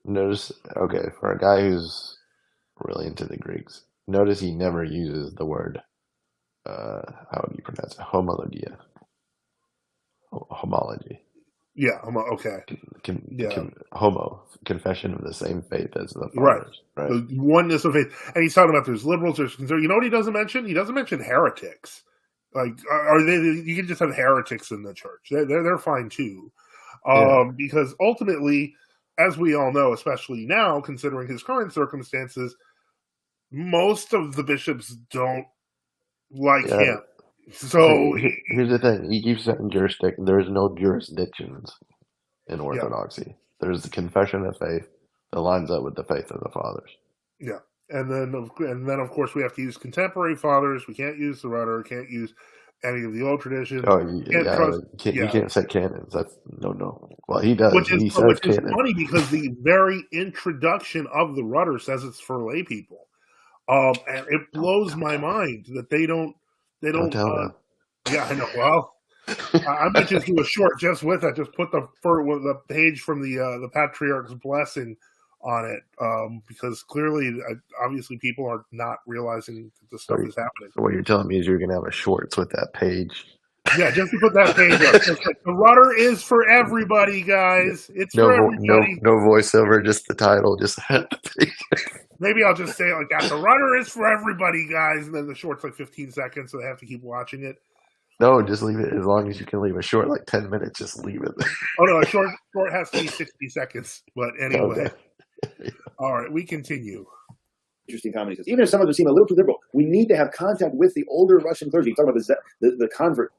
notice, okay, for a guy who's really into the Greeks, notice he never uses the word, how would you pronounce it? Homologia. Homology. Yeah, okay. Homo, confession of the same faith as the fathers. Right. The oneness of faith. And he's talking about there's liberals, there's conservatives. You know what he doesn't mention? He doesn't mention heretics. You can just have heretics in the church. They're fine too. Because ultimately, as we all know, especially now, considering his current circumstances, most of the bishops don't like him. So here's the thing: he keeps saying jurisdiction. There's no jurisdictions in Orthodoxy. Yeah. There's the confession of faith that lines up with the faith of the fathers. Yeah, and then of course we have to use contemporary fathers. We can't use the rudder. Can't use any of the old traditions. Oh, you can't set canons. That's no. Well, he does. Which he is funny, because the very introduction of the rudder says it's for lay people, and it blows my mind that they don't. They don't. Yeah, I know. Well, I might just do a short just with that. Just put the page from the Patriarch's blessing on it, because clearly, obviously, people are not realizing that this stuff is happening. So what you're telling me is you're going to have a shorts with that page. Yeah, just to put that page up. Like, the rudder is for everybody, guys. It's for everybody. No voiceover, just the title. Just Maybe I'll just say it like that. The rudder is for everybody, guys. And then the short's like 15 seconds, so they have to keep watching it. No, just leave it. As long as you can leave a short, like 10 minutes, just leave it. Oh, no, a short has to be 60 seconds. But anyway. Okay. All right, we continue. Interesting comments. Even if some of them seem a little too liberal, we need to have contact with the older Russian clergy. Talking about the convert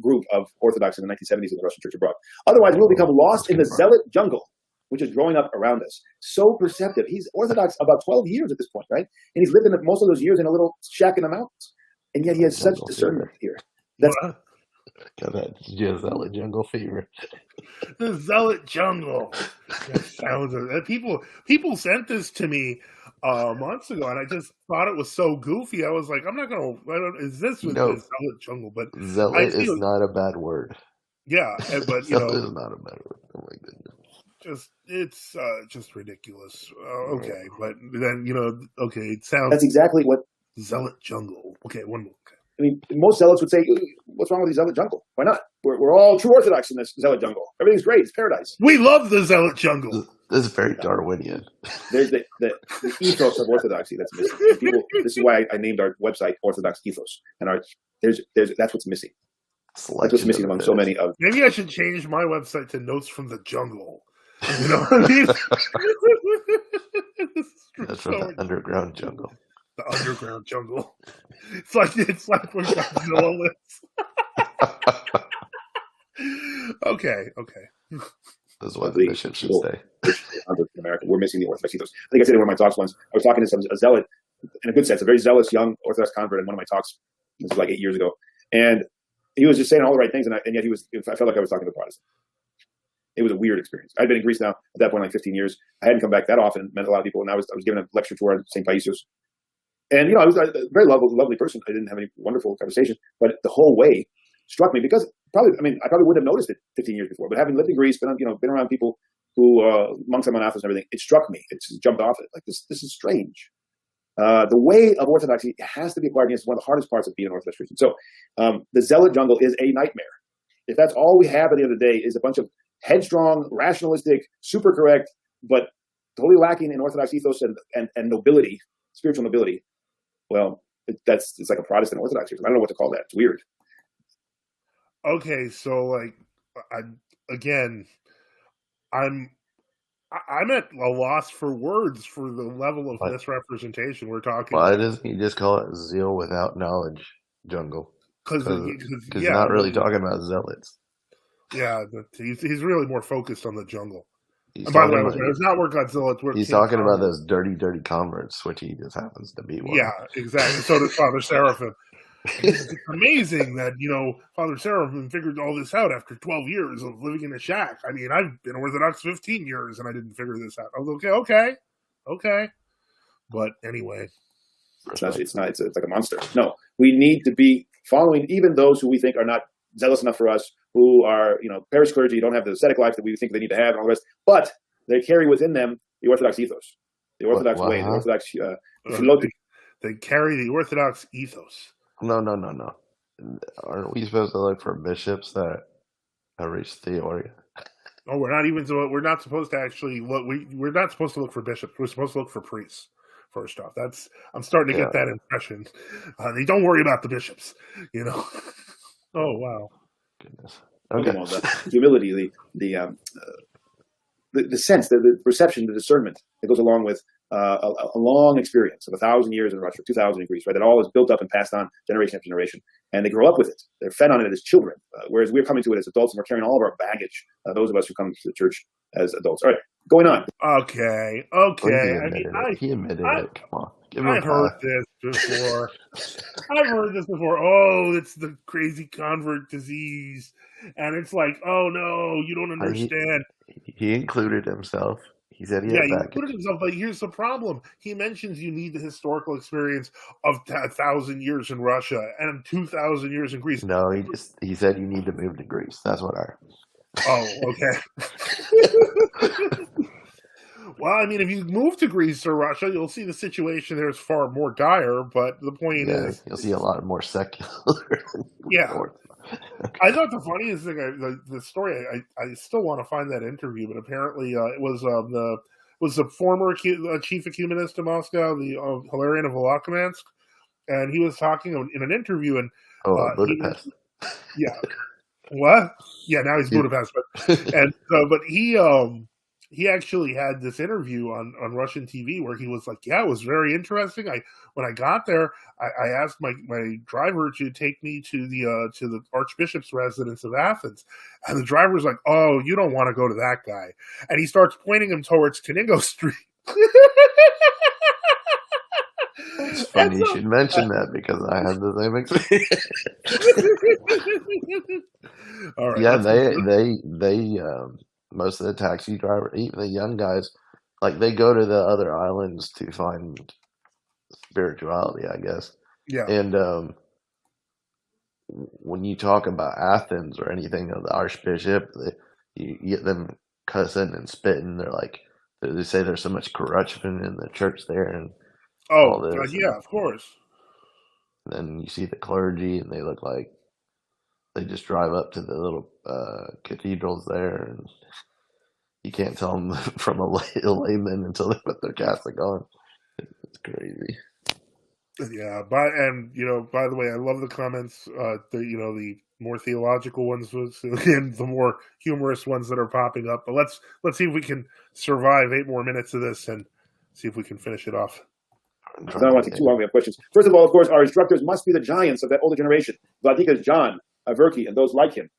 group of Orthodox in the 1970s in the Russian Church abroad. Otherwise, we'll become lost in the zealot jungle, which is growing up around us. So perceptive. He's Orthodox about 12 years at this point, right? And he's lived in most of those years in a little shack in the mountains. And yet he has such discernment here. That's got that zealot jungle fever. The zealot jungle. People sent this to me months ago, and I just thought it was so goofy. I was like, I'm not gonna. Is this with the zealot jungle? But zealot is not a bad word. Yeah, but zealot is not a bad word. Oh my goodness. It's just ridiculous. Okay, but then okay, it sounds. That's exactly what zealot jungle. Okay, one more. Okay. I mean, most zealots would say, "What's wrong with the zealot jungle? Why not? We're all true Orthodox in this zealot jungle. Everything's great. It's paradise. We love the zealot jungle." This is very Darwinian. There's the ethos of Orthodoxy that's missing. This is why I named our website Orthodox Ethos. And that's what's missing. That's what's missing among so many of. Maybe I should change my website to Notes from the Jungle. You know what I mean? That's from the underground jungle. The underground jungle. It's like we're Godzilla lives. Okay. That's what the bishop should say. In America, we're missing the Orthodox ethos. I think I said in one of my talks once. I was talking to a zealot, in a good sense, a very zealous young Orthodox convert in one of my talks. This was like 8 years ago, and he was just saying all the right things, and yet I felt like I was talking to a Protestant. It was a weird experience. I'd been in Greece now at that point like 15 years. I hadn't come back that often. Met a lot of people, and I was giving a lecture tour at St. Paisios. And I was a very lovely person. I didn't have any wonderful conversation, but the whole way struck me because I probably wouldn't have noticed it 15 years before. But having lived in Greece, been around people who monks and monastics and everything, it struck me. It just jumped off it. Like this is strange. The way of Orthodoxy has to be acquired. It's one of the hardest parts of being an Orthodox Christian. So the zealot jungle is a nightmare. If that's all we have at the end of the day is a bunch of headstrong, rationalistic, super correct, but totally lacking in Orthodox ethos and nobility, spiritual nobility. Well, it's like a Protestant Orthodox. I don't know what to call that. It's weird. Okay, so I'm at a loss for words for the level of misrepresentation we're talking. Why doesn't he just call it zeal without knowledge jungle? Because you're not really talking about zealots. Yeah, he's really more focused on the jungle. And by the way, it's not where Godzilla. He's talking about those dirty converts, which he just happens to be one. Yeah, exactly. So does Father Seraphim. It's amazing that Father Seraphim figured all this out after 12 years of living in a shack. I mean, I've been Orthodox 15 years and I didn't figure this out. I was okay. But anyway, it's like a monster. No, we need to be following even those who we think are not zealous enough for us, who are parish clergy, don't have the ascetic life that we think they need to have, and all the rest. But they carry within them the Orthodox ethos, the Orthodox way, the Orthodox. They carry the Orthodox ethos. No. Aren't we supposed to look for bishops that have reached theoria? Oh, we're not supposed to actually look. We're not supposed to look for bishops. We're supposed to look for priests. First off, I'm starting to get that impression. Don't worry about the bishops. Oh wow. Goodness. Okay. The humility, the sense, the perception, the discernment that goes along with a long experience of 1,000 years in Russia, 2,000 in Greece, right? That all is built up and passed on generation after generation, and they grow up with it. They're fed on it as children, whereas we're coming to it as adults, and we're carrying all of our baggage. Those of us who come to the church as adults. All right, going on. Okay. He admitted it. Come on. I've heard this before. Oh, it's the crazy convert disease. And it's like, oh no, you don't understand. He included himself. He said he included himself, but here's the problem. He mentions you need the historical experience of 1,000 years in Russia and 2,000 years in Greece. No, he said you need to move to Greece. That's what I heard. Oh, okay. Well, I mean, if you move to Greece or Russia, you'll see the situation there is far more dire. But the point is, you'll see a lot more secular. Yeah. I thought the funniest thing, the story, I still want to find that interview, but apparently it was the former chief ecumenist of Moscow, the Hilarion of Volokmansk, and he was talking in an interview, and Budapest. What? Yeah, now he's Budapest, but he actually had this interview on Russian TV where he was like, yeah, it was very interesting. When I got there, I asked my driver to take me to the Archbishop's residence of Athens. And the driver's like, oh, you don't want to go to that guy. And he starts pointing him towards Caniggo Street. It's funny you should mention that because I had the same experience. All right, yeah, they most of the taxi drivers, even the young guys, like they go to the other islands to find spirituality, I guess. Yeah. And when you talk about Athens or anything of the Archbishop, you get them cussing and spitting. They're like, they say there's so much corruption in the church there, and all this. Yeah, of course. And then you see the clergy, and they look like they just drive up to the little cathedrals there, and you can't tell them from a layman until they put their cassock on. It's crazy. Yeah, by the way, I love the comments. The more theological ones and the more humorous ones that are popping up. But let's see if we can survive 8 more minutes of this and see if we can finish it off. I don't want to take too long. We have questions. First of all, of course, our instructors must be the giants of that older generation. Vladika John, Averki, and those like him.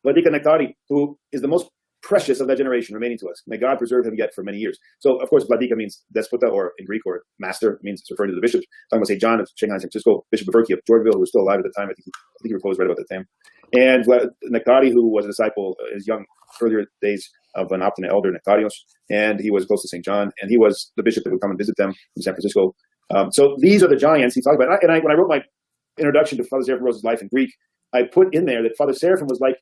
Vladika Nektari, who is the most precious of that generation remaining to us. May God preserve him yet for many years. So, of course, Vladika means despota, or in Greek, or master, means it's referring to the bishops. Talking about St. John of Shanghai, San Francisco, Bishop Averki of Georgeville, who was still alive at the time. I think he was right about that time. And Nektari, who was a disciple in his earlier days of an Optina elder, Nectarios, and he was close to St. John, and he was the bishop that would come and visit them in San Francisco. So these are the giants he talked about. And when I wrote my introduction to Father Seraphim Rose's life in Greek, I put in there that Father Seraphim was like,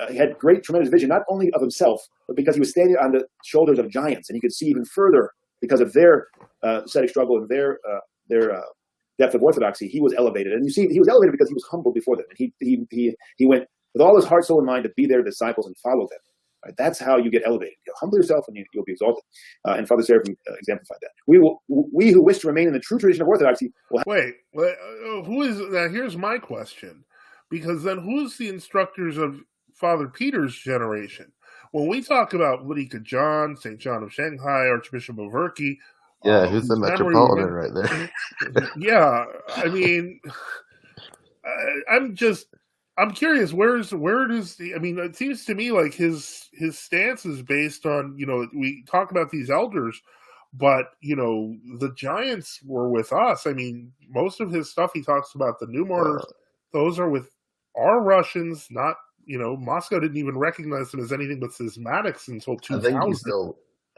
he had great, tremendous vision, not only of himself, but because he was standing on the shoulders of giants, and he could see even further because of their ascetic struggle and their depth of orthodoxy. He was elevated, and you see, he was elevated because he was humble before them, and he went with all his heart, soul, and mind to be their disciples and follow them. Right? That's how you get elevated. You humble yourself, and you'll be exalted. And Father Seraphim exemplified that. We who wish to remain in the true tradition of orthodoxy will. Wait, who is now? Here's my question, because then who's the instructors of Father Peter's generation? When we talk about Vladika John, St. John of Shanghai, Archbishop Averki, who's the metropolitan right there? Yeah, I mean, I'm curious. It seems to me like his stance is based on, we talk about these elders, but the giants were with us. I mean, most of his stuff he talks about the new martyrs; those are with our Russians, not. Moscow didn't even recognize them as anything but schismatics until 2000.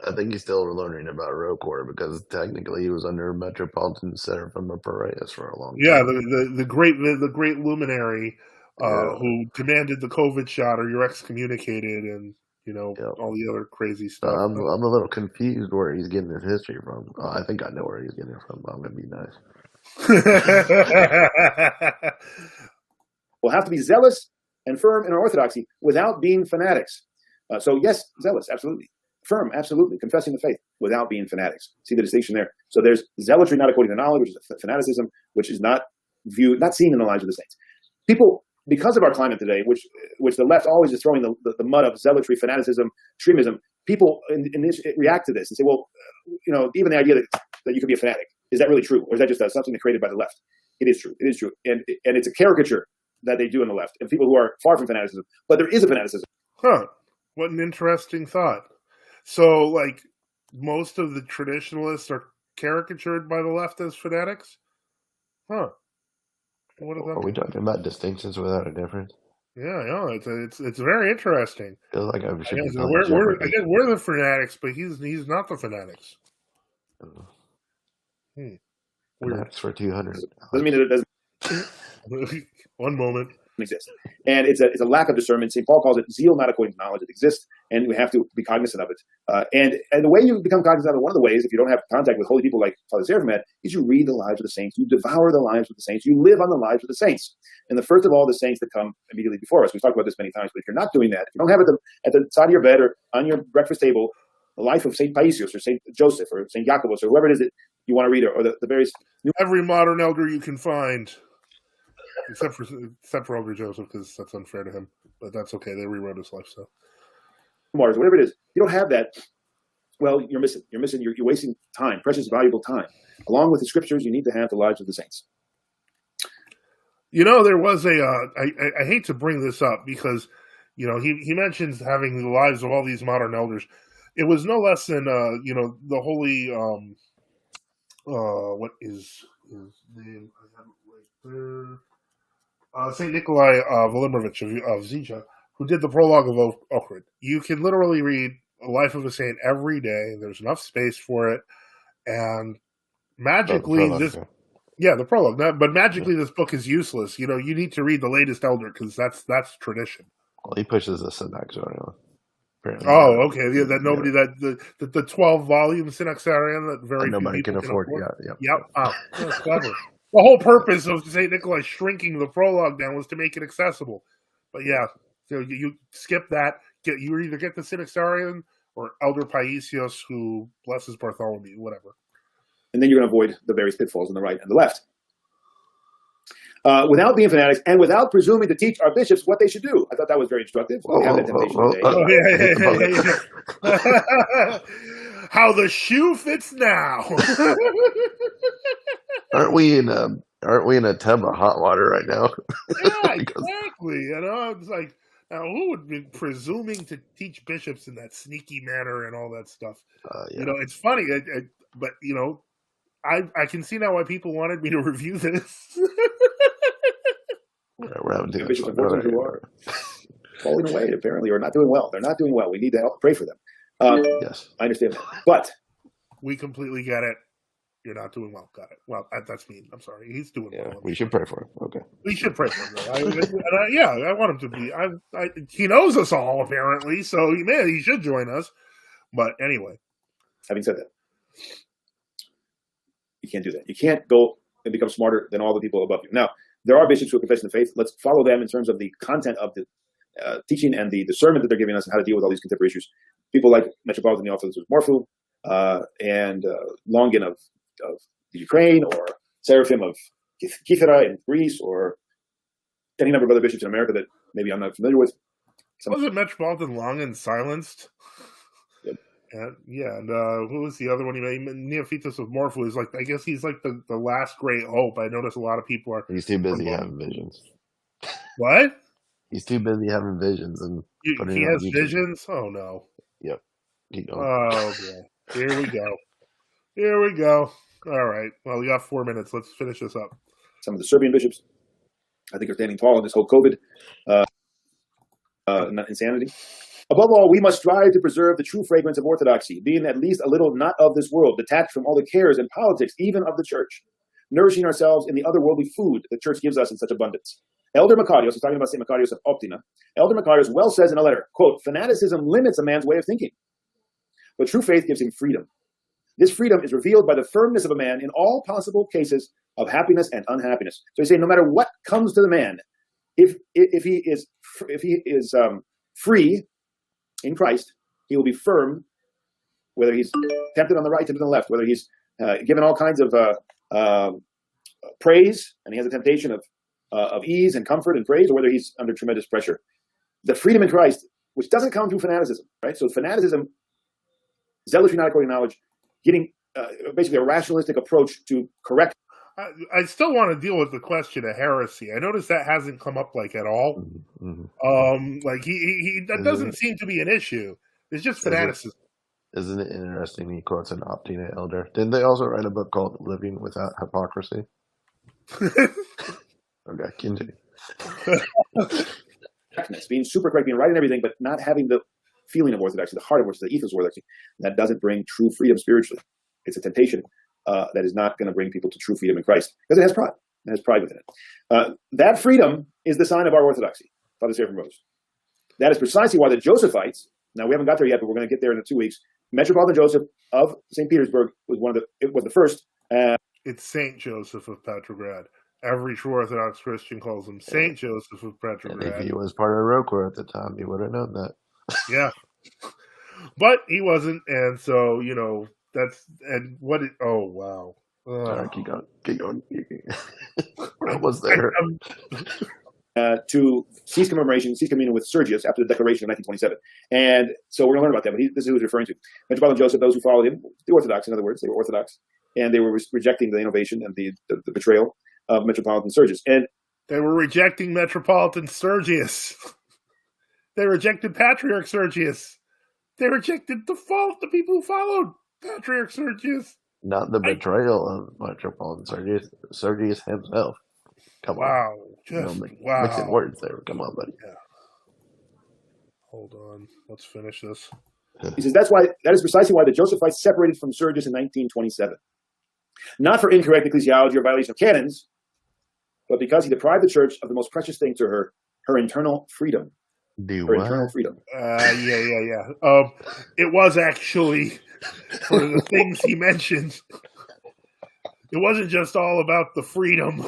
I think he's still learning about Rokor because technically he was under Metropolitan Seraphim of Piraeus for a long time. Yeah, the great luminary who demanded the COVID shot or you're excommunicated, and all the other crazy stuff. I'm a little confused where he's getting his history from. I think I know where he's getting it from. I'm gonna be nice. We'll have to be zealous and firm in our orthodoxy without being fanatics. So yes, zealous, absolutely. Firm, absolutely. Confessing the faith without being fanatics. See the distinction there. So there's zealotry not according to knowledge, which is fanaticism, which is not seen in the lives of the saints. People, because of our climate today, which the left always is throwing the mud of zealotry, fanaticism, extremism, people in this react to this and say, well, even the idea that you could be a fanatic, is that really true? Or is that just something created by the left? It is true. It is true. And it's a caricature that they do on the left, and people who are far from fanaticism. But there is a fanaticism. Huh. What an interesting thought. So, like, most of the traditionalists are caricatured by the left as fanatics? Huh. Are we talking about distinctions without a difference? Yeah, it's very interesting. I feel like I should be we're the fanatics, but he's not the fanatics. Fanatics for 200. Doesn't mean that it doesn't. One moment. exist. And it's a lack of discernment. St. Paul calls it zeal not according to knowledge. It exists, and we have to be cognizant of it. And the way you become cognizant of it, one of the ways, if you don't have contact with holy people like Father Seraphim, is you read the lives of the saints, you devour the lives of the saints, you live on the lives of the saints. And the first of all, the saints that come immediately before us. We've talked about this many times, but if you're not doing that, if you don't have it at the side of your bed or on your breakfast table, the life of St. Paisios or St. Joseph or St. Jacobus or whoever it is that you want to read, or the various... Every modern elder you can find. Except for Elder Joseph, because that's unfair to him. But that's okay. They rewrote his life, so. Martyrs, whatever it is, you don't have that. Well, you're missing. You're wasting time, precious, valuable time. Along with the scriptures, you need to have the lives of the saints. You know, there was I hate to bring this up because, you know, he mentions having the lives of all these modern elders. It was no less than, you know, the holy, what is his name? I have it right there. St. Nikolai Velimirovich of Zija, who did the prologue of Ohrid. You can literally read a life of a saint every day. There's enough space for it. And magically, the prologue. But magically, this book is useless. You know, you need to read the latest elder because that's tradition. Well, he pushes the Synaxarion. Oh, okay. Yeah, that nobody the 12-volume Synaxarion that very few nobody people can afford. Yep. Oh, that's clever. The whole purpose of St. Nikolai shrinking the prologue down was to make it accessible. But yeah, so you skip that. You either get the Synaxarion or Elder Paisios, who blesses Bartholomew, whatever. And then you're going to avoid the various pitfalls on the right and the left. Without being fanatics and without presuming to teach our bishops what they should do. I thought that was very instructive. We have that temptation today. How the shoe fits now. Aren't we in a tub of hot water right now? Yeah, exactly. You know, it's like, now who would be presuming to teach bishops in that sneaky manner and all that stuff? Yeah. You know, it's funny, but you know, I can see now why people wanted me to review this. We're having too bishops much fun. who are falling away, apparently, or not doing well. They're not doing well. We need to help pray for them. Yes, I understand that. But we completely get it. You're not doing well. Got it. Well, that's mean. I'm sorry. He's doing well. We should pray for him. Okay. We should pray for him. I want him to be. He knows us all, apparently, so he should join us. But anyway. Having said that, you can't do that. You can't go and become smarter than all the people above you. Now, there are bishops who are professing the faith. Let's follow them in terms of the content of the teaching and the discernment that they're giving us and how to deal with all these contemporary issues. People like Metropolitan Theophilus of Morphu and Longin of the Ukraine, or Seraphim of Kythera in Greece, or any number of other bishops in America that maybe I'm not familiar with. Wasn't Metropolitan Longin silenced? Yep. And who was the other one? Neophytus of Morphu is like, I guess he's like the last great hope. I notice a lot of people are. He's too busy having visions. What? He's too busy having visions and he has visions. Oh no. Yep. Oh boy. Here we go. All right. Well, we got 4 minutes. Let's finish this up. Some of the Serbian bishops, I think, are standing tall in this whole COVID insanity. Above all, we must strive to preserve the true fragrance of orthodoxy, being at least a little not of this world, detached from all the cares and politics, even of the church, nourishing ourselves in the otherworldly food the church gives us in such abundance. Elder Macarius, talking about St. Macarius of Optina, Elder Macarius well says in a letter, quote, "Fanaticism limits a man's way of thinking, but true faith gives him freedom. This freedom is revealed by the firmness of a man in all possible cases of happiness and unhappiness." So he's saying no matter what comes to the man, if he is free in Christ, he will be firm, whether he's tempted on the right, tempted on the left, whether he's given all kinds of praise and he has a temptation of ease and comfort and praise, or whether he's under tremendous pressure. The freedom in Christ, which doesn't come through fanaticism, right? So fanaticism, zealotry not according to knowledge, getting basically a rationalistic approach to correct. I still want to deal with the question of heresy. I notice that hasn't come up like at all. Mm-hmm. Like that doesn't seem to be an issue. It's just fanaticism. Isn't it interesting? He quotes an Optina elder. Didn't they also write a book called "Living Without Hypocrisy"? Okay, continue. Being super correct, being right in everything, but not having the feeling of orthodoxy, the heart of orthodoxy, the ethos of orthodoxy, that doesn't bring true freedom spiritually. It's a temptation that is not going to bring people to true freedom in Christ, because it has pride. It has pride within it. That freedom is the sign of our orthodoxy, Father Seraphim Rose. That is precisely why the Josephites, now we haven't got there yet, but we're going to get there in 2 weeks. Metropolitan Joseph of St. Petersburg was the first. It's Saint Joseph of Petrograd. Every true Orthodox Christian calls him Saint Joseph of Petrograd. And if he was part of Rokor at the time, he would have known that. Yeah. But he wasn't, and so, oh, wow. Sorry, keep going. I was there. To cease commemoration, cease communion with Sergius after the declaration of 1927. And so we're going to learn about that, but this is who he's referring to. Metropolitan Joseph, those who followed him, the Orthodox, in other words, they were Orthodox, and they were rejecting the innovation and the betrayal of Metropolitan Sergius. And they were rejecting Metropolitan Sergius. They rejected Patriarch Sergius. They rejected the people who followed Patriarch Sergius. Not the betrayal of Metropolitan Sergius himself. Come on. Wow. Mixing words there. Come on, buddy. Yeah. Hold on. Let's finish this. He says that is precisely why the Josephites separated from Sergius in 1927. Not for incorrect ecclesiology or violation of canons, but because he deprived the church of the most precious thing to her internal freedom. Internal freedom. Yeah. It was actually, for the things he mentioned, it wasn't just all about the freedom.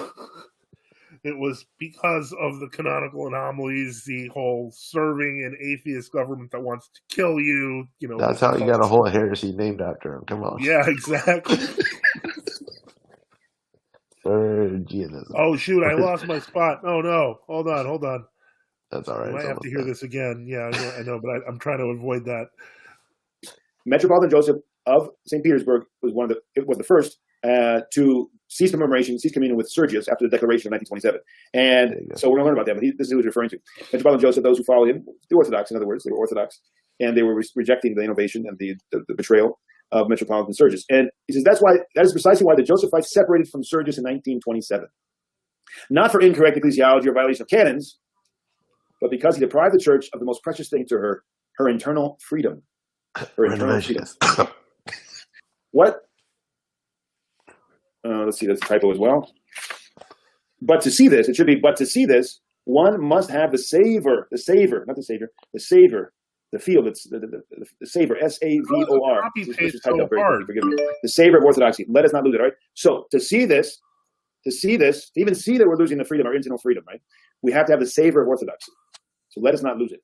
It was because of the canonical anomalies, the whole serving an atheist government that wants to kill you. That's how you got a whole heresy named after him. Come on. Yeah, exactly. Sergianism. Oh, shoot, I lost my spot. Oh, no. Hold on. That's all right. I might have to hear this again. Yeah, I know, but I'm trying to avoid that. Metropolitan Joseph of St. Petersburg was the first to cease commemoration, cease communion with Sergius after the declaration of 1927. And so we're going to learn about that, but this is who he's referring to. Metropolitan Joseph, those who followed him, the Orthodox, in other words, they were Orthodox, and they were rejecting the innovation and the betrayal of Metropolitan Sergius. And he says that is precisely why the Josephites separated from Sergius in 1927. Not for incorrect ecclesiology or violation of canons, but because he deprived the church of the most precious thing to her internal freedom. Her internal freedom. What? Let's see, that's a typo as well. But to see this, it should be, but to see this, one must have the savor, not the savior, the savor, the field, it's the savor, S-A-V-O-R. Forgive me. The savor of orthodoxy. Let us not lose it, all right? So to see this, to even see that we're losing the freedom, our internal freedom, right? We have to have the savor of orthodoxy. So let us not lose it.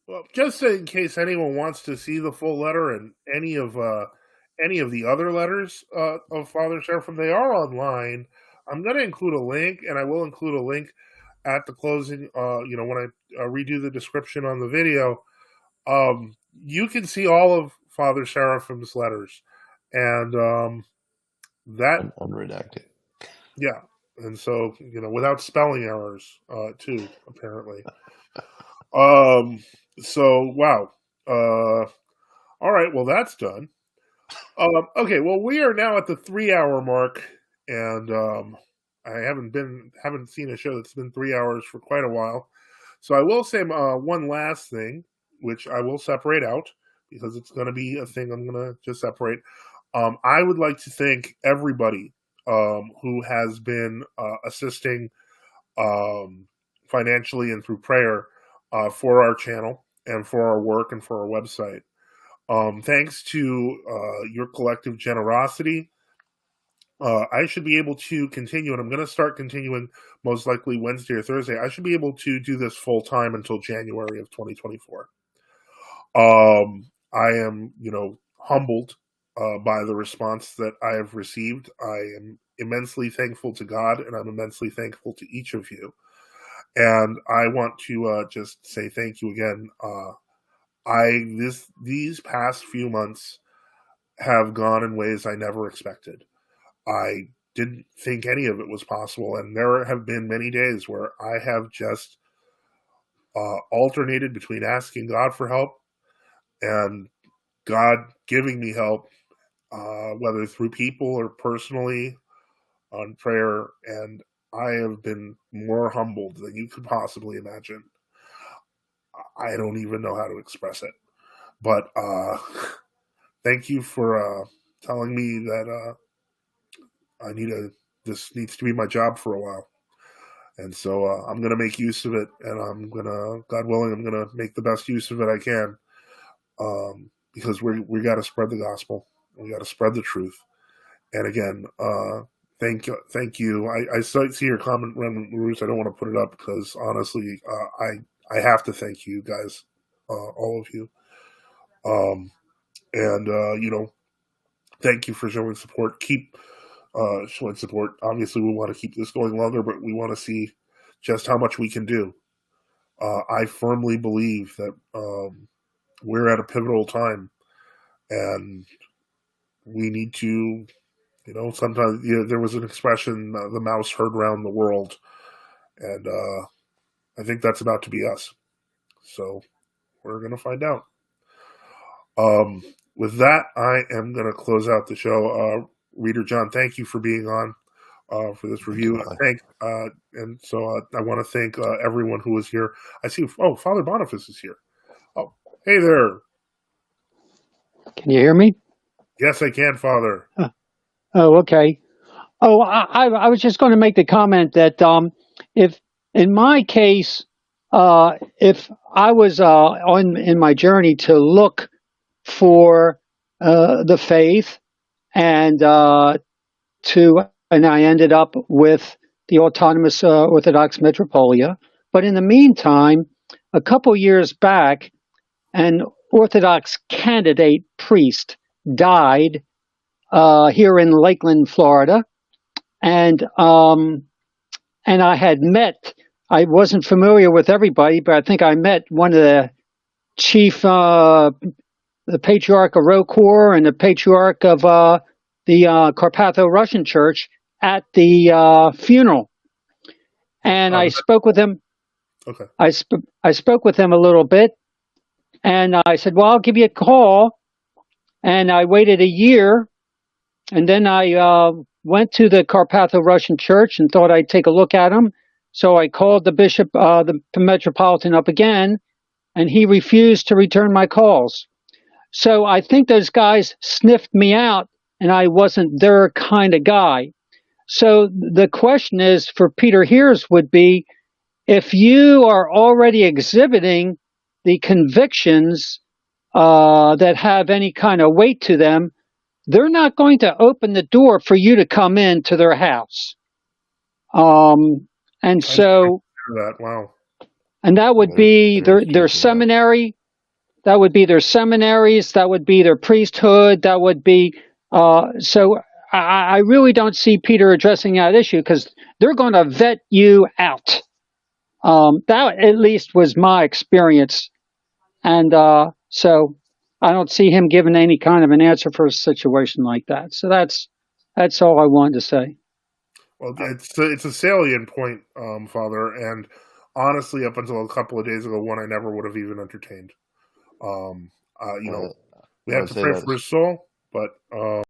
Well, just in case anyone wants to see the full letter and any of the other letters of Father Seraphim, they are online. I'm going to include a link, and I will include a link at the closing. When I redo the description on the video, you can see all of Father Seraphim's letters, and that unredacted. Yeah, and so without spelling errors too, apparently. So wow. All right. Well, that's done. Okay. Well, we are now at the 3-hour mark, and I haven't seen a show that's been 3 hours for quite a while. So I will say one last thing, which I will separate out because it's going to be a thing I'm going to just separate. I would like to thank everybody who has been assisting financially and through prayer for our channel and for our work and for our website. Thanks to your collective generosity, I should be able to continue, and I'm going to start continuing most likely Wednesday or Thursday. I should be able to do this full time until January of 2024. I am, humbled by the response that I have received. I am immensely thankful to God, and I'm immensely thankful to each of you. And I want to just say thank you again. These past few months have gone in ways I never expected. I didn't think any of it was possible, and there have been many days where I have just alternated between asking God for help and God giving me help, whether through people or personally on prayer, and I have been more humbled than you could possibly imagine. I don't even know how to express it. But thank you for telling me that I need to this needs to be my job for a while. And so I'm going to make use of it, and I'm going to, God willing, I'm going to make the best use of it I can, because we got to spread the gospel. We got to spread the truth. And again, thank you. I see your comment, Reverend Bruce. I don't want to put it up because honestly, I have to thank you guys, all of you. Thank you for showing support. Keep showing support. Obviously, we want to keep this going longer, but we want to see just how much we can do. I firmly believe that we're at a pivotal time, and we need to, sometimes there was an expression, the mouse heard round the world, and I think that's about to be us. So we're going to find out. With that, I am going to close out the show. Reader John, thank you for being on for this review. I want to thank everyone who was here. I see. Oh, Father Boniface is here. Oh, hey there. Can you hear me? Yes, I can, Father. Oh, okay. Oh, I was just going to make the comment that if in my case, if I was in my journey to look for the faith and I ended up with the autonomous Orthodox Metropolia. But in the meantime, a couple years back, an Orthodox candidate priest died here in Lakeland, Florida, and I had met. I wasn't familiar with everybody, but I think I met one of the chief, the Patriarch of Rokor and the Patriarch of the Carpatho-Russian Church at the funeral, and I spoke with him. Okay. I spoke with him a little bit, and I said, "Well, I'll give you a call." And I waited a year, and then I went to the Carpatho-Russian Church and thought I'd take a look at him. So I called the bishop, the metropolitan, up again, and he refused to return my calls. So I think those guys sniffed me out, and I wasn't their kind of guy. So the question is for Peter Heers would be, if you are already exhibiting the convictions that have any kind of weight to them, they're not going to open the door for you to come into their house. And so, wow. And that would be their seminary. That would be their seminaries. That would be their priesthood. That would be so. I really don't see Peter addressing that issue because they're going to vet you out. That at least was my experience, and so I don't see him giving any kind of an answer for a situation like that. So that's all I wanted to say. Well, it's a salient point, Father, and honestly, up until a couple of days ago, one I never would have even entertained. We have to pray for his soul, but